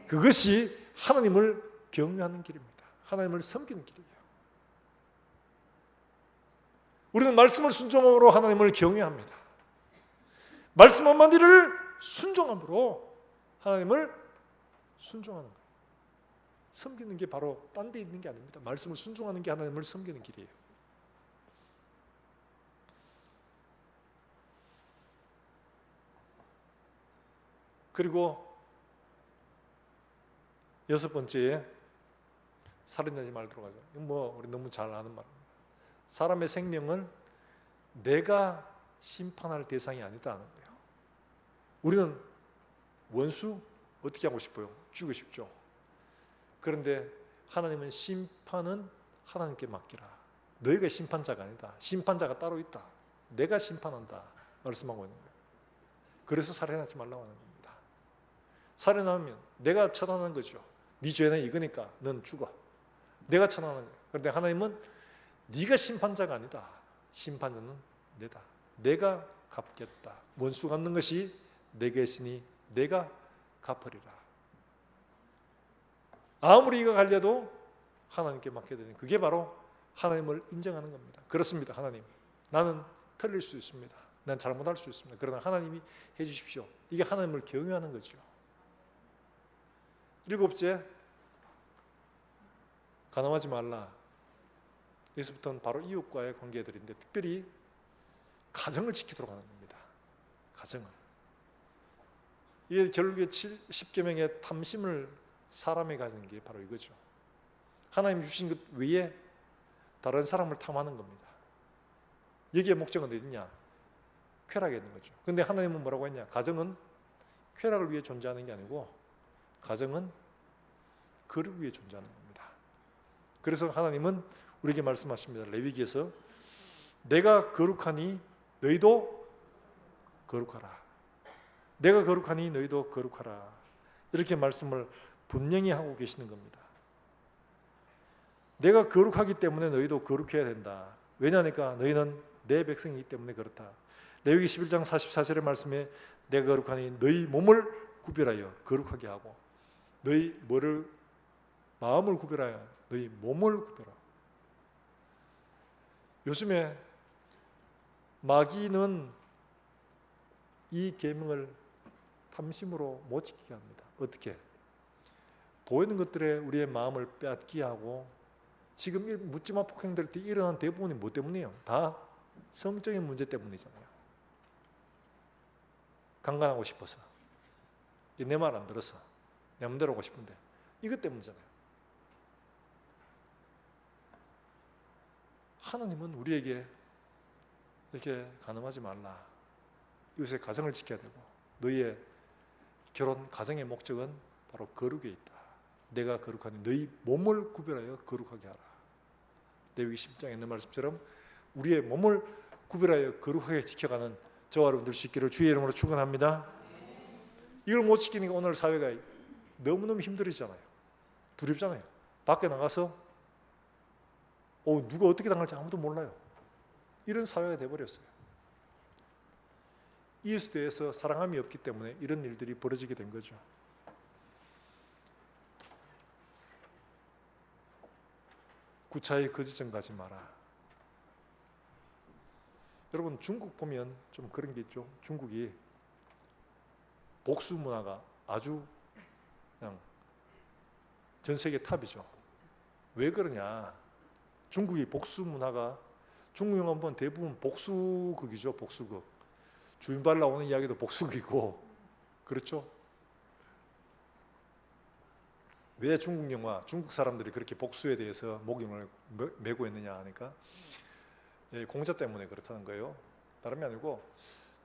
그것이 하나님을 경외하는 길입니다. 하나님을 섬기는 길이에요. 우리는 말씀을 순종함으로 하나님을 경외합니다. 말씀 한마디를 순종함으로 하나님을 순종하는 거예요. 섬기는 게 바로 딴 데 있는 게 아닙니다. 말씀을 순종하는 게 하나님을 섬기는 길이에요. 그리고 여섯 번째에 살인하지 말도록 하죠. 이건 우리 너무 잘 아는 말입니다. 사람의 생명은 내가 심판할 대상이 아니다는 거예요. 우리는 원수 어떻게 하고 싶어요? 죽이고 싶죠. 그런데 하나님은 심판은 하나님께 맡기라. 너희가 심판자가 아니다. 심판자가 따로 있다. 내가 심판한다. 말씀하고 있는 거예요. 그래서 살인하지 말라고 하는 겁니다. 살인하면 내가 처단하는 거죠. 네 죄는 이거니까 넌 죽어. 내가 처단하는 거예요. 그런데 하나님은 네가 심판자가 아니다. 심판자는 내다. 내가 갚겠다. 원수 갚는 것이 내게 있으니 내가 갚으리라. 아무리 이가 갈려도 하나님께 맡겨야 되는 그게 바로 하나님을 인정하는 겁니다. 그렇습니다. 하나님, 나는 틀릴 수 있습니다. 난 잘못할 수 있습니다. 그러나 하나님이 해주십시오. 이게 하나님을 경외하는 거죠. 일곱째, 간음하지 말라. 여기서부터는 바로 이웃과의 관계들인데 특별히 가정을 지키도록 하는 겁니다. 가정을. 이게 결국에 10계명의 탐심을 사람이 가지는 게 바로 이거죠. 하나님 주신 것 외에 다른 사람을 탐하는 겁니다. 여기에 목적은 어디 있냐? 쾌락에 있는 거죠. 그런데 하나님은 뭐라고 했냐? 가정은 쾌락을 위해 존재하는 게 아니고 가정은 거룩 위해 존재하는 겁니다. 그래서 하나님은 우리에게 말씀하십니다. 레위기에서 내가 거룩하니 너희도 거룩하라. 내가 거룩하니 너희도 거룩하라. 이렇게 말씀을 분명히 하고 계시는 겁니다. 내가 거룩하기 때문에 너희도 거룩해야 된다. 왜냐하니까 너희는 내 백성이기 때문에 그렇다. 레위기 11장 44절의 말씀에 내가 거룩하니 너희 몸을 구별하여 거룩하게 하고 너희 뭐를 마음을 구별하여 너희 몸을 구별하고. 요즘에 마귀는 이 계명을 탐심으로 못 지키게 합니다. 어떻게? 보이는 것들에 우리의 마음을 빼앗기게 하고 지금 묻지마 폭행될 때 일어난 대부분이 뭐 때문이에요? 다 성적인 문제 때문이잖아요. 강간하고 싶어서, 내 말 안 들어서 내 마음대로 하고 싶은데, 이것 때문이잖아요. 하나님은 우리에게 이렇게 간음하지 말라, 이웃의 가정을 지켜야 되고, 너희의 결혼 가정의 목적은 바로 거룩에 있다. 내가 거룩하니 너희 몸을 구별하여 거룩하게 하라. 레위기 10장에 있는 말씀처럼 우리의 몸을 구별하여 거룩하게 지켜가는 저와 여러분들 수 있기를 주의 이름으로 축원합니다. 이걸 못 지키니까 오늘 사회가 너무너무 힘들어지잖아요. 두렵잖아요. 밖에 나가서 누가 어떻게 당할지 아무도 몰라요. 이런 사회가 돼버렸어요. 이웃에 대해서 사랑함이 없기 때문에 이런 일들이 벌어지게 된 거죠. 구차히 거짓 증가하지 마라. 여러분, 중국 보면 좀 그런 게 있죠. 중국이 복수 문화가 아주 그냥 전 세계 탑이죠. 왜 그러냐? 중국이 복수 문화가, 중국 영화 보면 대부분 복수극이죠. 복수극. 주인발 나오는 이야기도 복수극이고, 그렇죠? 왜 중국 영화, 중국 사람들이 그렇게 복수에 대해서 목임을 메고 있느냐 하니까 공자 때문에 그렇다는 거예요. 다름이 아니고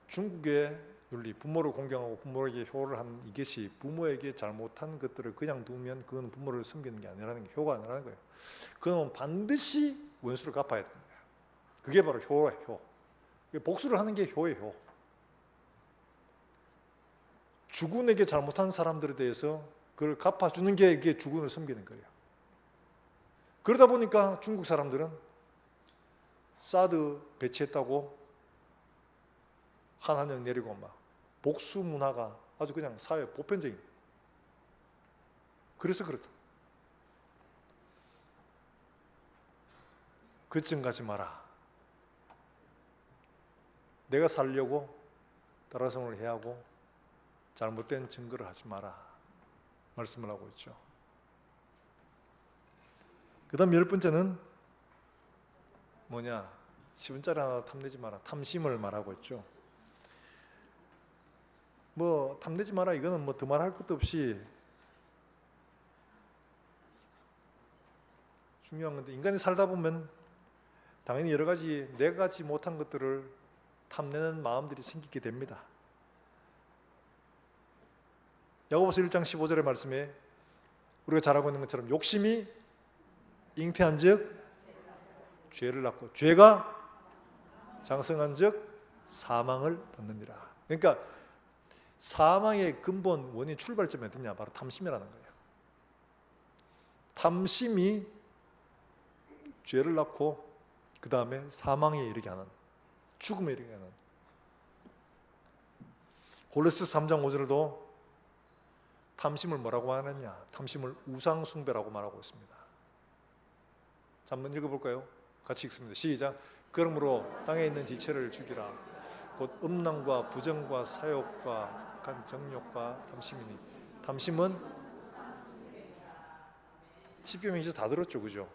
중국의 윤리, 부모를 공경하고 부모에게 효를 하는 이것이 부모에게 잘못한 것들을 그냥 두면 그건 부모를 섬기는 게 아니라는 게, 효가 아니라는 거예요. 그건 반드시 원수를 갚아야 되는 거예요. 그게 바로 효예요. 효. 복수를 하는 게 효예요. 효. 주군에게 잘못한 사람들에 대해서 그걸 갚아주는 게 이게 주군을 섬기는 거예요. 그러다 보니까 중국 사람들은 사드 배치했다고 한한령 내리고 막 복수 문화가 아주 그냥 사회 보편적인. 그래서 그렇다. 거짓 가지 마라. 내가 살려고 따라성을 해야 하고 잘못된 증거를 하지 마라 말씀을 하고 있죠. 그 다음 10번째는 뭐냐? 10원짜리 하나 탐내지 마라. 탐심을 말하고 있죠. 탐내지 마라, 이거는 두말할 것도 없이 중요한 건데, 인간이 살다 보면 당연히 여러 가지 내가 갖지 못한 것들을 탐내는 마음들이 생기게 됩니다. 야고보서 1장 15절의 말씀에 우리가 잘 알고 있는 것처럼 욕심이 잉태한 즉 죄를 낳고 죄가 장성한 즉 사망을 낳느니라. 그러니까 사망의 근본 원인 출발점이 어디냐? 바로 탐심이라는 거예요. 탐심이 죄를 낳고 그 다음에 사망에 이르게 하는, 죽음에 이르게 하는. 골로새서 3장 5절에도 탐심을 뭐라고 하느냐? 탐심을 우상숭배라고 말하고 있습니다. 자, 한번 읽어볼까요? 같이 읽습니다. 시작. 그러므로 땅에 있는 지체를 죽이라. 곧 음란과 부정과 사욕과 악한 정욕과 탐심이니. 탐심은 십계명에서 다 들었죠, 그죠?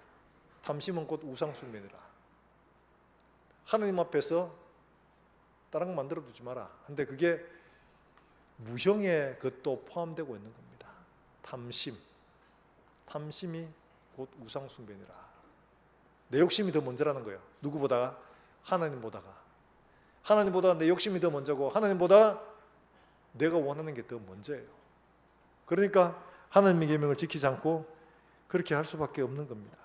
탐심은 곧 우상숭배니라. 하나님 앞에서 다른 거 만들어 두지 마라. 근데 그게 무형의 것도 포함되고 있는 겁니다. 탐심이 곧 우상숭배니라. 내 욕심이 더 먼저라는 거예요. 누구보다? 하나님보다가. 하나님보다 내 욕심이 더 먼저고 하나님보다 내가 원하는 게 더 먼저예요. 그러니까 하나님의 계명을 지키지 않고 그렇게 할 수밖에 없는 겁니다.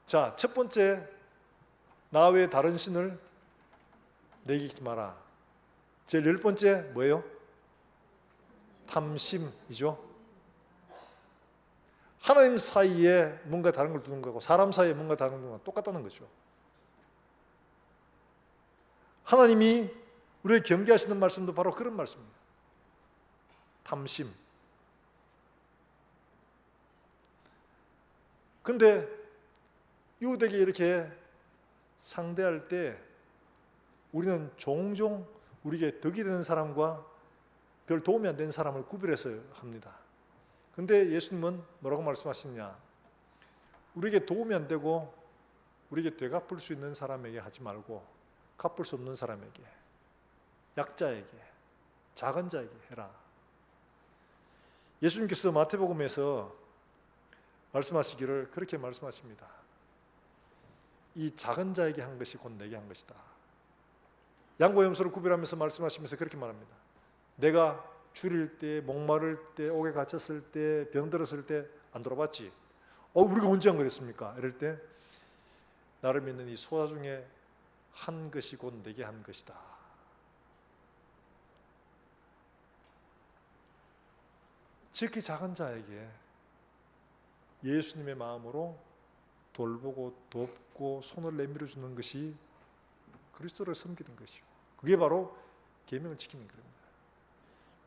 자, 첫 번째, 나 외에 다른 신을 내기지 마라. 제일 10번째 뭐예요? 탐심이죠. 하나님 사이에 뭔가 다른 걸 두는 거고 사람 사이에 뭔가 다른 거랑 똑같다는 거죠. 하나님이 우리에게 경계하시는 말씀도 바로 그런 말씀입니다. 탐심. 근데 이웃에게 이렇게 상대할 때 우리는 종종 우리에게 덕이 되는 사람과 별 도움이 안 되는 사람을 구별해서 합니다. 근데 예수님은 뭐라고 말씀하시느냐? 우리에게 도움이 안 되고 우리에게 되갚을 수 있는 사람에게 하지 말고 갚을 수 없는 사람에게, 약자에게, 작은 자에게 해라. 예수님께서 마태복음에서 말씀하시기를 그렇게 말씀하십니다. 이 작은 자에게 한 것이 곧 내게 한 것이다. 양과 염소를 구별하면서 말씀하시면서 그렇게 말합니다. 내가 줄일 때, 목마를 때, 옥에 갇혔을 때, 병들었을 때 안 돌아봤지? 우리가 언제 안 그랬습니까? 이럴 때 나를 믿는 이 소자 중에 한 것이 곧 내게 한 것이다. 지극히 작은 자에게 예수님의 마음으로 돌보고 돕고 손을 내밀어 주는 것이 그리스도를 섬기는 것이고, 그게 바로 계명을 지키는 겁니다.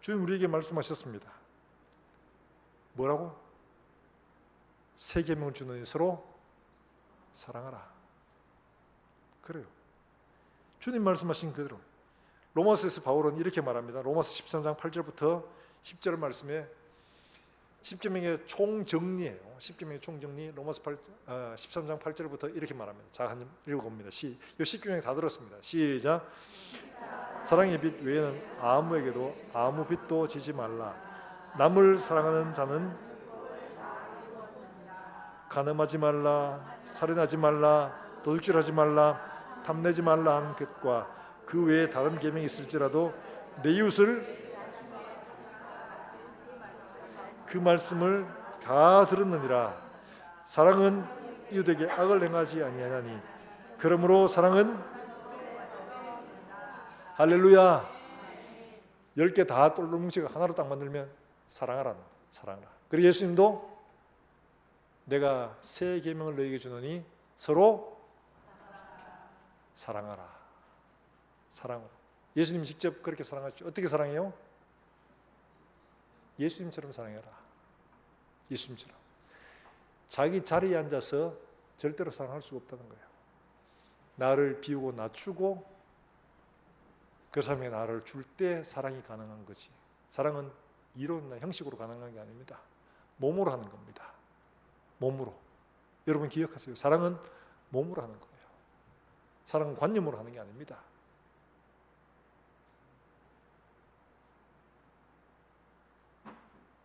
주님 우리에게 말씀하셨습니다. 뭐라고? 새 계명을 주는 서로 사랑하라. 그래요. 주님 말씀하신 그대로. 로마서에서 바울은 이렇게 말합니다. 로마서 13장 8절부터 10절 말씀에 10계명의 총정리예요. 10계명의 총정리. 로마서 13장 8절부터 이렇게 말합니다. 자, 한 읽어봅니다. 이 10계명 다 들었습니다. 시작. 사랑의 빛 외에는 아무에게도 아무 빛도 지지 말라. 남을 사랑하는 자는 간음하지 말라, 살인하지 말라, 도둑질하지 말라, 탐내지 말라 한 것과 그 외에 다른 계명이 있을지라도 내 이웃을 그 말씀을 다 들었느니라. 사랑은 이웃에게 악을 행하지 아니하나니 그러므로 사랑은 할렐루야 10개 다 똘똘 뭉치고 하나로 딱 만들면 사랑하라. 그리고 예수님도 내가 새 계명을 너희에게 주노니 서로 사랑하라. 예수님이 직접 그렇게 사랑하시죠. 어떻게 사랑해요? 예수님처럼 사랑해라. 예수님처럼. 자기 자리에 앉아서 절대로 사랑할 수가 없다는 거예요. 나를 비우고 낮추고 그 사람이 나를 줄 때 사랑이 가능한 거지. 사랑은 이론이나 형식으로 가능한 게 아닙니다. 몸으로 하는 겁니다. 몸으로. 여러분 기억하세요. 사랑은 몸으로 하는 거예요. 사랑은 관념으로 하는 게 아닙니다.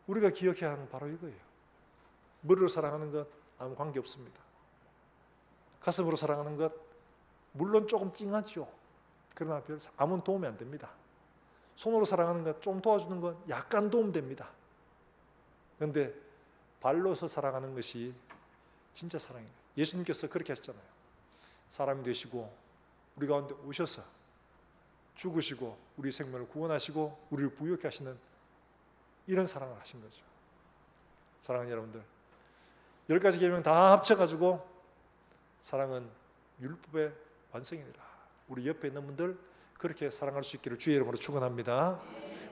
우리가 기억해야 하는 바로 이거예요. 머리로 사랑하는 것 아무 관계 없습니다. 가슴으로 사랑하는 것 물론 조금 찡하죠. 그러나 아무 도움이 안 됩니다. 손으로 사랑하는 것 좀 도와주는 건 약간 도움됩니다. 그런데 발로서 사랑하는 것이 진짜 사랑이에요. 예수님께서 그렇게 하셨잖아요. 사람이 되시고 우리 가운데 오셔서 죽으시고 우리 생명을 구원하시고 우리를 부유하게 하시는 이런 사랑을 하신 거죠. 사랑하는 여러분들, 10가지 계명 다 합쳐가지고 사랑은 율법의 완성이니라. 우리 옆에 있는 분들 그렇게 사랑할 수 있기를 주의 이름으로 축원합니다.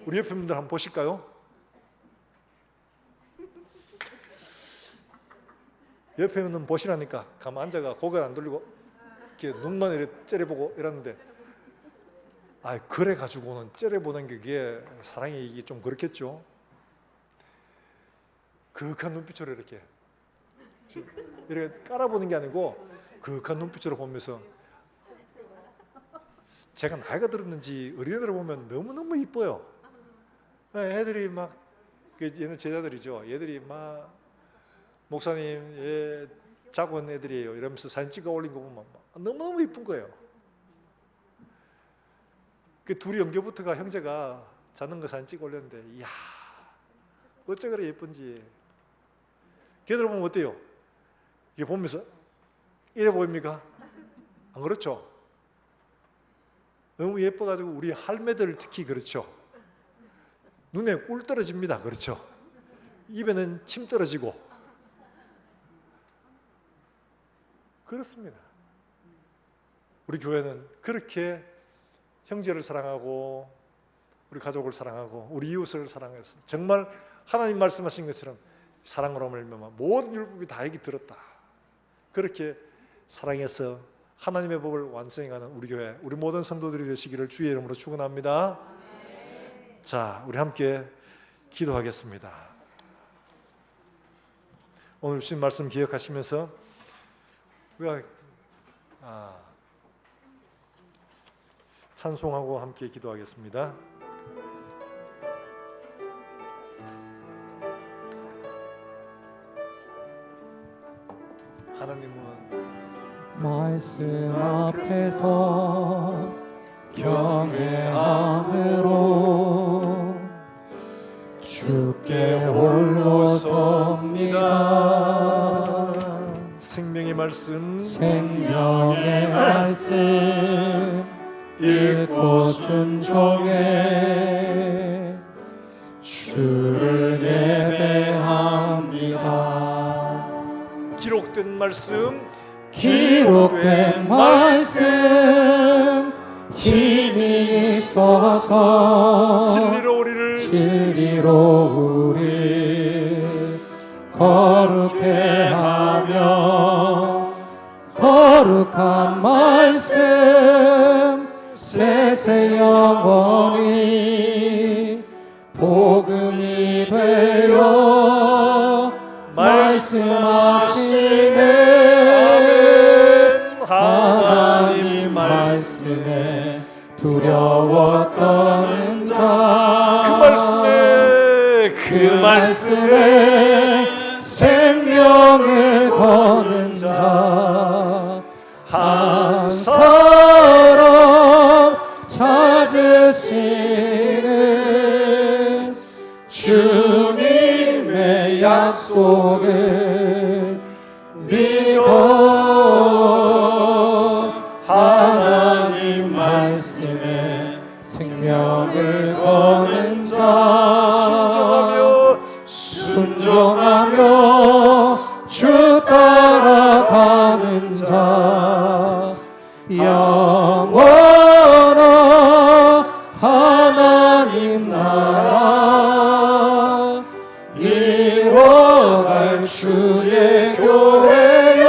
우리 옆에 있는 분들 한번 보실까요? 옆에 있는 분 보시라니까 가만 앉아가 고개를 안 돌리고 이렇게 눈만 이렇게 째려보고 이러는데, 그래 가지고는 째려보는 게 그게 사랑이 이게 좀 그렇겠죠. 그윽한 눈빛으로 이렇게 깔아보는 게 아니고 그윽한 눈빛으로 보면서, 제가 나이가 들었는지 어린애들 보면 너무너무 이뻐요. 애들이 막 얘는 제자들이죠. 얘들이 막 목사님 얘 작은 애들이에요 이러면서 사진 찍어 올린 거 보면 너무너무 이쁜 거예요. 그 둘이 엉겨붙어가 형제가 자는 거 사진 찍어 올렸는데, 이야 어째 그래 예쁜지. 걔들 보면 어때요? 이게 보면서 이래 보입니까? 안 그렇죠? 너무 예뻐가지고 우리 할매들 특히 그렇죠. 눈에 꿀 떨어집니다. 그렇죠? 입에는 침 떨어지고 그렇습니다. 우리 교회는 그렇게 형제를 사랑하고 우리 가족을 사랑하고 우리 이웃을 사랑해서 정말 하나님 말씀하신 것처럼 사랑으로 말미암아 모든 율법이 다 얘기 들었다. 그렇게 사랑해서 하나님의 법을 완성해가는 우리 교회, 우리 모든 성도들이 되시기를 주의 이름으로 축원합니다. 자, 우리 함께 기도하겠습니다. 오늘 주신 말씀 기억하시면서 우리가 찬송하고 함께 기도하겠습니다. 하나님은 말씀 앞에서 경외함으로 주께 홀로 섭니다. 생명의 말씀, 생명의 말씀 읽고 순종해 주를 예배합니다. 기록된 말씀, 기록된 말씀 힘이 있어서 진리로 우리 거룩해 하며 거룩한 말씀 세세 영원히 복음이 되어 말씀하시네. 하나님 말씀에 두려워 떠는 자, 그 말씀에 생명을 거는 자, 한 사람 찾으시는 주님의 약속을 믿어 하나님 말씀에 생명을 거는 자, 순종하며 주 따라가는 자, 영원한 하나님 나라 이뤄갈 주의 교회여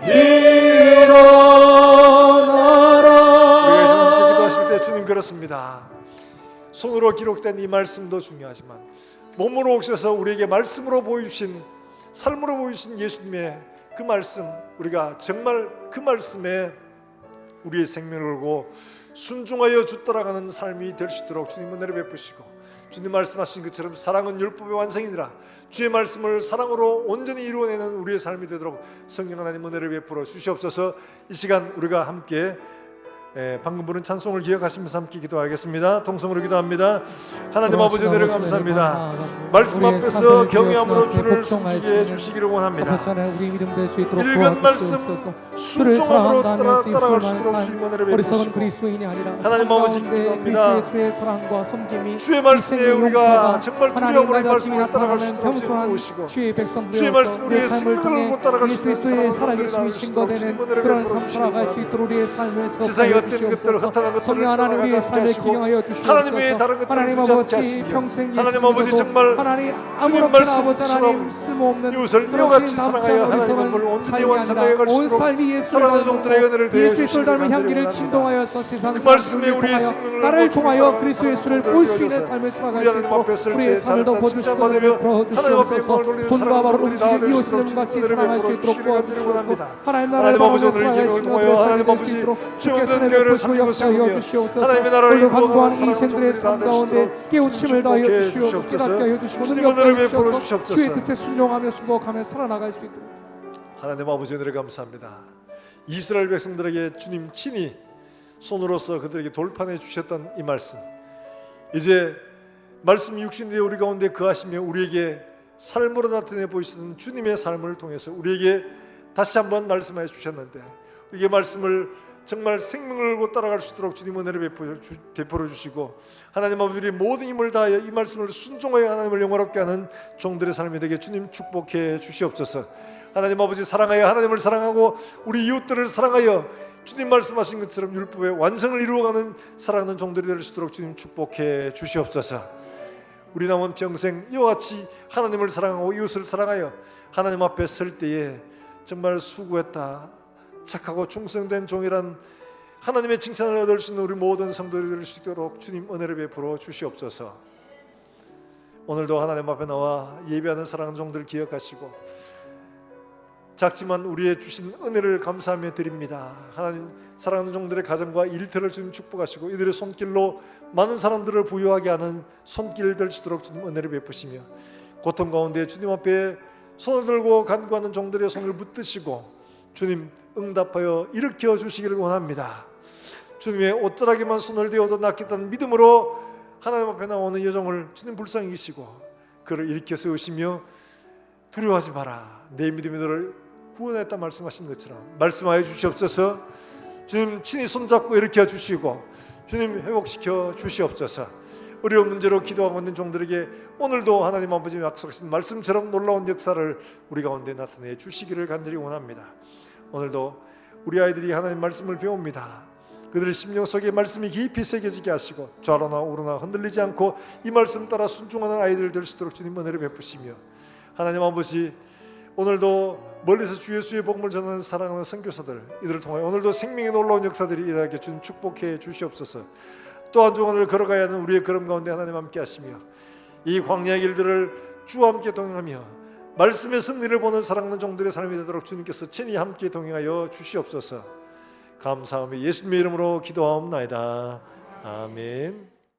일어나라. 우리가 함께 기도하실 때 주님 그렇습니다. 손으로 기록된 이 말씀도 중요하지만 몸으로 오셔서 우리에게 말씀으로 보여주신, 삶으로 보여주신 예수님의 그 말씀, 우리가 정말 그 말씀에 우리의 생명을 걸고 순종하여 주 따라가는 삶이 될 수 있도록 주님 은혜를 베푸시고, 주님 말씀하신 것처럼 사랑은 율법의 완성이니라, 주의 말씀을 사랑으로 온전히 이루어내는 우리의 삶이 되도록 성령 하나님 은혜를 베풀어 주시옵소서. 이 시간 우리가 함께 방금 부른 찬송을 기억하시면서 함께 기도하겠습니다. 통성으로 기도합니다. 하나님 아버지 은혜를 감사합니다. 말씀 앞에서 경외함으로 주를 섬기게 해주시기를 원합니다. 읽은 말씀 순종함으로 따라갈 수 있도록 주님 은혜를 베푸시고, 하나님 아버지 기도합니다. 주의 말씀에 우리가 정말 두려움으로 이 말씀을 따라갈 수 있도록 주님 도우시고, 주의 말씀 우리의 생명을 걸고 따라갈 수 있는 사랑을 나눌 수 있도록 주님 은혜를 베풀어 주시기 바랍니다. 세상에 어떤 것들, 헛다른 것들을 따라가지 않게 하시고 하나님의 다른 것들을 두지 않게 하시며, 하나님 아버지 정말 주님 말씀처럼 이웃을 이와같이 사랑하여 하나님의 법을 온전히 완성하여 갈 수 있도록 사랑하는 종들의 은혜를 되어 주시기를 간절히 원합니다. 그 말씀에 우리의 생명을 나를 통하여 그리스도의 예수를 볼 수 있는 삶을 살아갈 수 있도록 우리의 삶을 더 보여주시고 주시옵소서. 손과 발로 움직이는 이웃을 같이 사랑할 수 있도록 도와주시옵소서. 하나님 나라를 마음으로 살아갈 수 있는 하나님 아버지 주께서 교회를 살리고 세우며 하나님의 나라를 이루어가는 사랑하는 삶 가운데 깨우침을 다하여 주시옵소서. 깨닫게 하여 주시고 능력을 베풀어 주시옵소서. 주의 뜻에 순종하며 순복하며 살아나갈 수 있도록. 하나님 아버지 은혜를 감사합니다. 이스라엘 백성들에게 주님 친히 손으로서 그들에게 돌판해 주셨던 이 말씀, 이제 말씀이 육신되어 우리 가운데 거하시며 우리에게 삶으로 나타내 보이시는 주님의 삶을 통해서 우리에게 다시 한번 말씀해 주셨는데, 이게 말씀을 정말 생명을 걸고 따라갈 수 있도록 주님 은혜를 베풀어 주시고, 하나님 아버지 모든 힘을 다하여 이 말씀을 순종하여 하나님을 영화롭게 하는 종들의 삶이 되게 주님 축복해 주시옵소서. 하나님 아버지 사랑하여 하나님을 사랑하고 우리 이웃들을 사랑하여 주님 말씀하신 것처럼 율법의 완성을 이루어가는 사랑하는 종들이 될 수 있도록 주님 축복해 주시옵소서. 우리 남은 평생 이와 같이 하나님을 사랑하고 이웃을 사랑하여 하나님 앞에 설 때에 정말 수고했다, 착하고 충성된 종이란 하나님의 칭찬을 얻을 수 있는 우리 모든 성도들이 될 수 있도록 주님 은혜를 베풀어 주시옵소서. 오늘도 하나님 앞에 나와 예배하는 사랑하는 종들을 기억하시고 작지만 우리의 주신 은혜를 감사하며 드립니다. 하나님, 사랑하는 종들의 가정과 일터를 주님 축복하시고 이들의 손길로 많은 사람들을 부유하게 하는 손길 될 수 있도록 주님 은혜를 베푸시며, 고통 가운데 주님 앞에 손을 들고 간구하는 종들의 손을 붙드시고 주님 응답하여 일으켜 주시기를 원합니다. 주님의 옷자락에만 손을 대어도 낫겠다는 믿음으로 하나님 앞에 나오는 여정을 주님 불쌍히 여기시고 그를 일으켜 세우시며, 두려워하지 마라, 내 믿음이 너를 구원했다 말씀하신 것처럼 말씀하여 주시옵소서. 주님 친히 손잡고 일으켜 주시고 주님 회복시켜 주시옵소서. 어려운 문제로 기도하고 있는 종들에게 오늘도 하나님 아버지 약속하신 말씀처럼 놀라운 역사를 우리 가운데 나타내 주시기를 간절히 원합니다. 오늘도 우리 아이들이 하나님 말씀을 배웁니다. 그들의 심령 속에 말씀이 깊이 새겨지게 하시고 좌로나 우로나 흔들리지 않고 이 말씀 따라 순종하는 아이들 될 수 있도록 주님 은혜를 베푸시며, 하나님 아버지 오늘도 멀리서 주 예수의 복음을 전하는 사랑하는 선교사들, 이들을 통하여 오늘도 생명의 놀라운 역사들이 일어나게 주님 축복해 주시옵소서. 또한 주 오늘 걸어가야 하는 우리의 걸음 가운데 하나님 함께 하시며 이 광야의 길들을 주와 함께 동행하며 말씀의 승리를 보는 사랑하는 종들의 삶이 되도록 주님께서 친히 함께 동행하여 주시옵소서. 감사하며 예수님의 이름으로 기도하옵나이다. 아멘.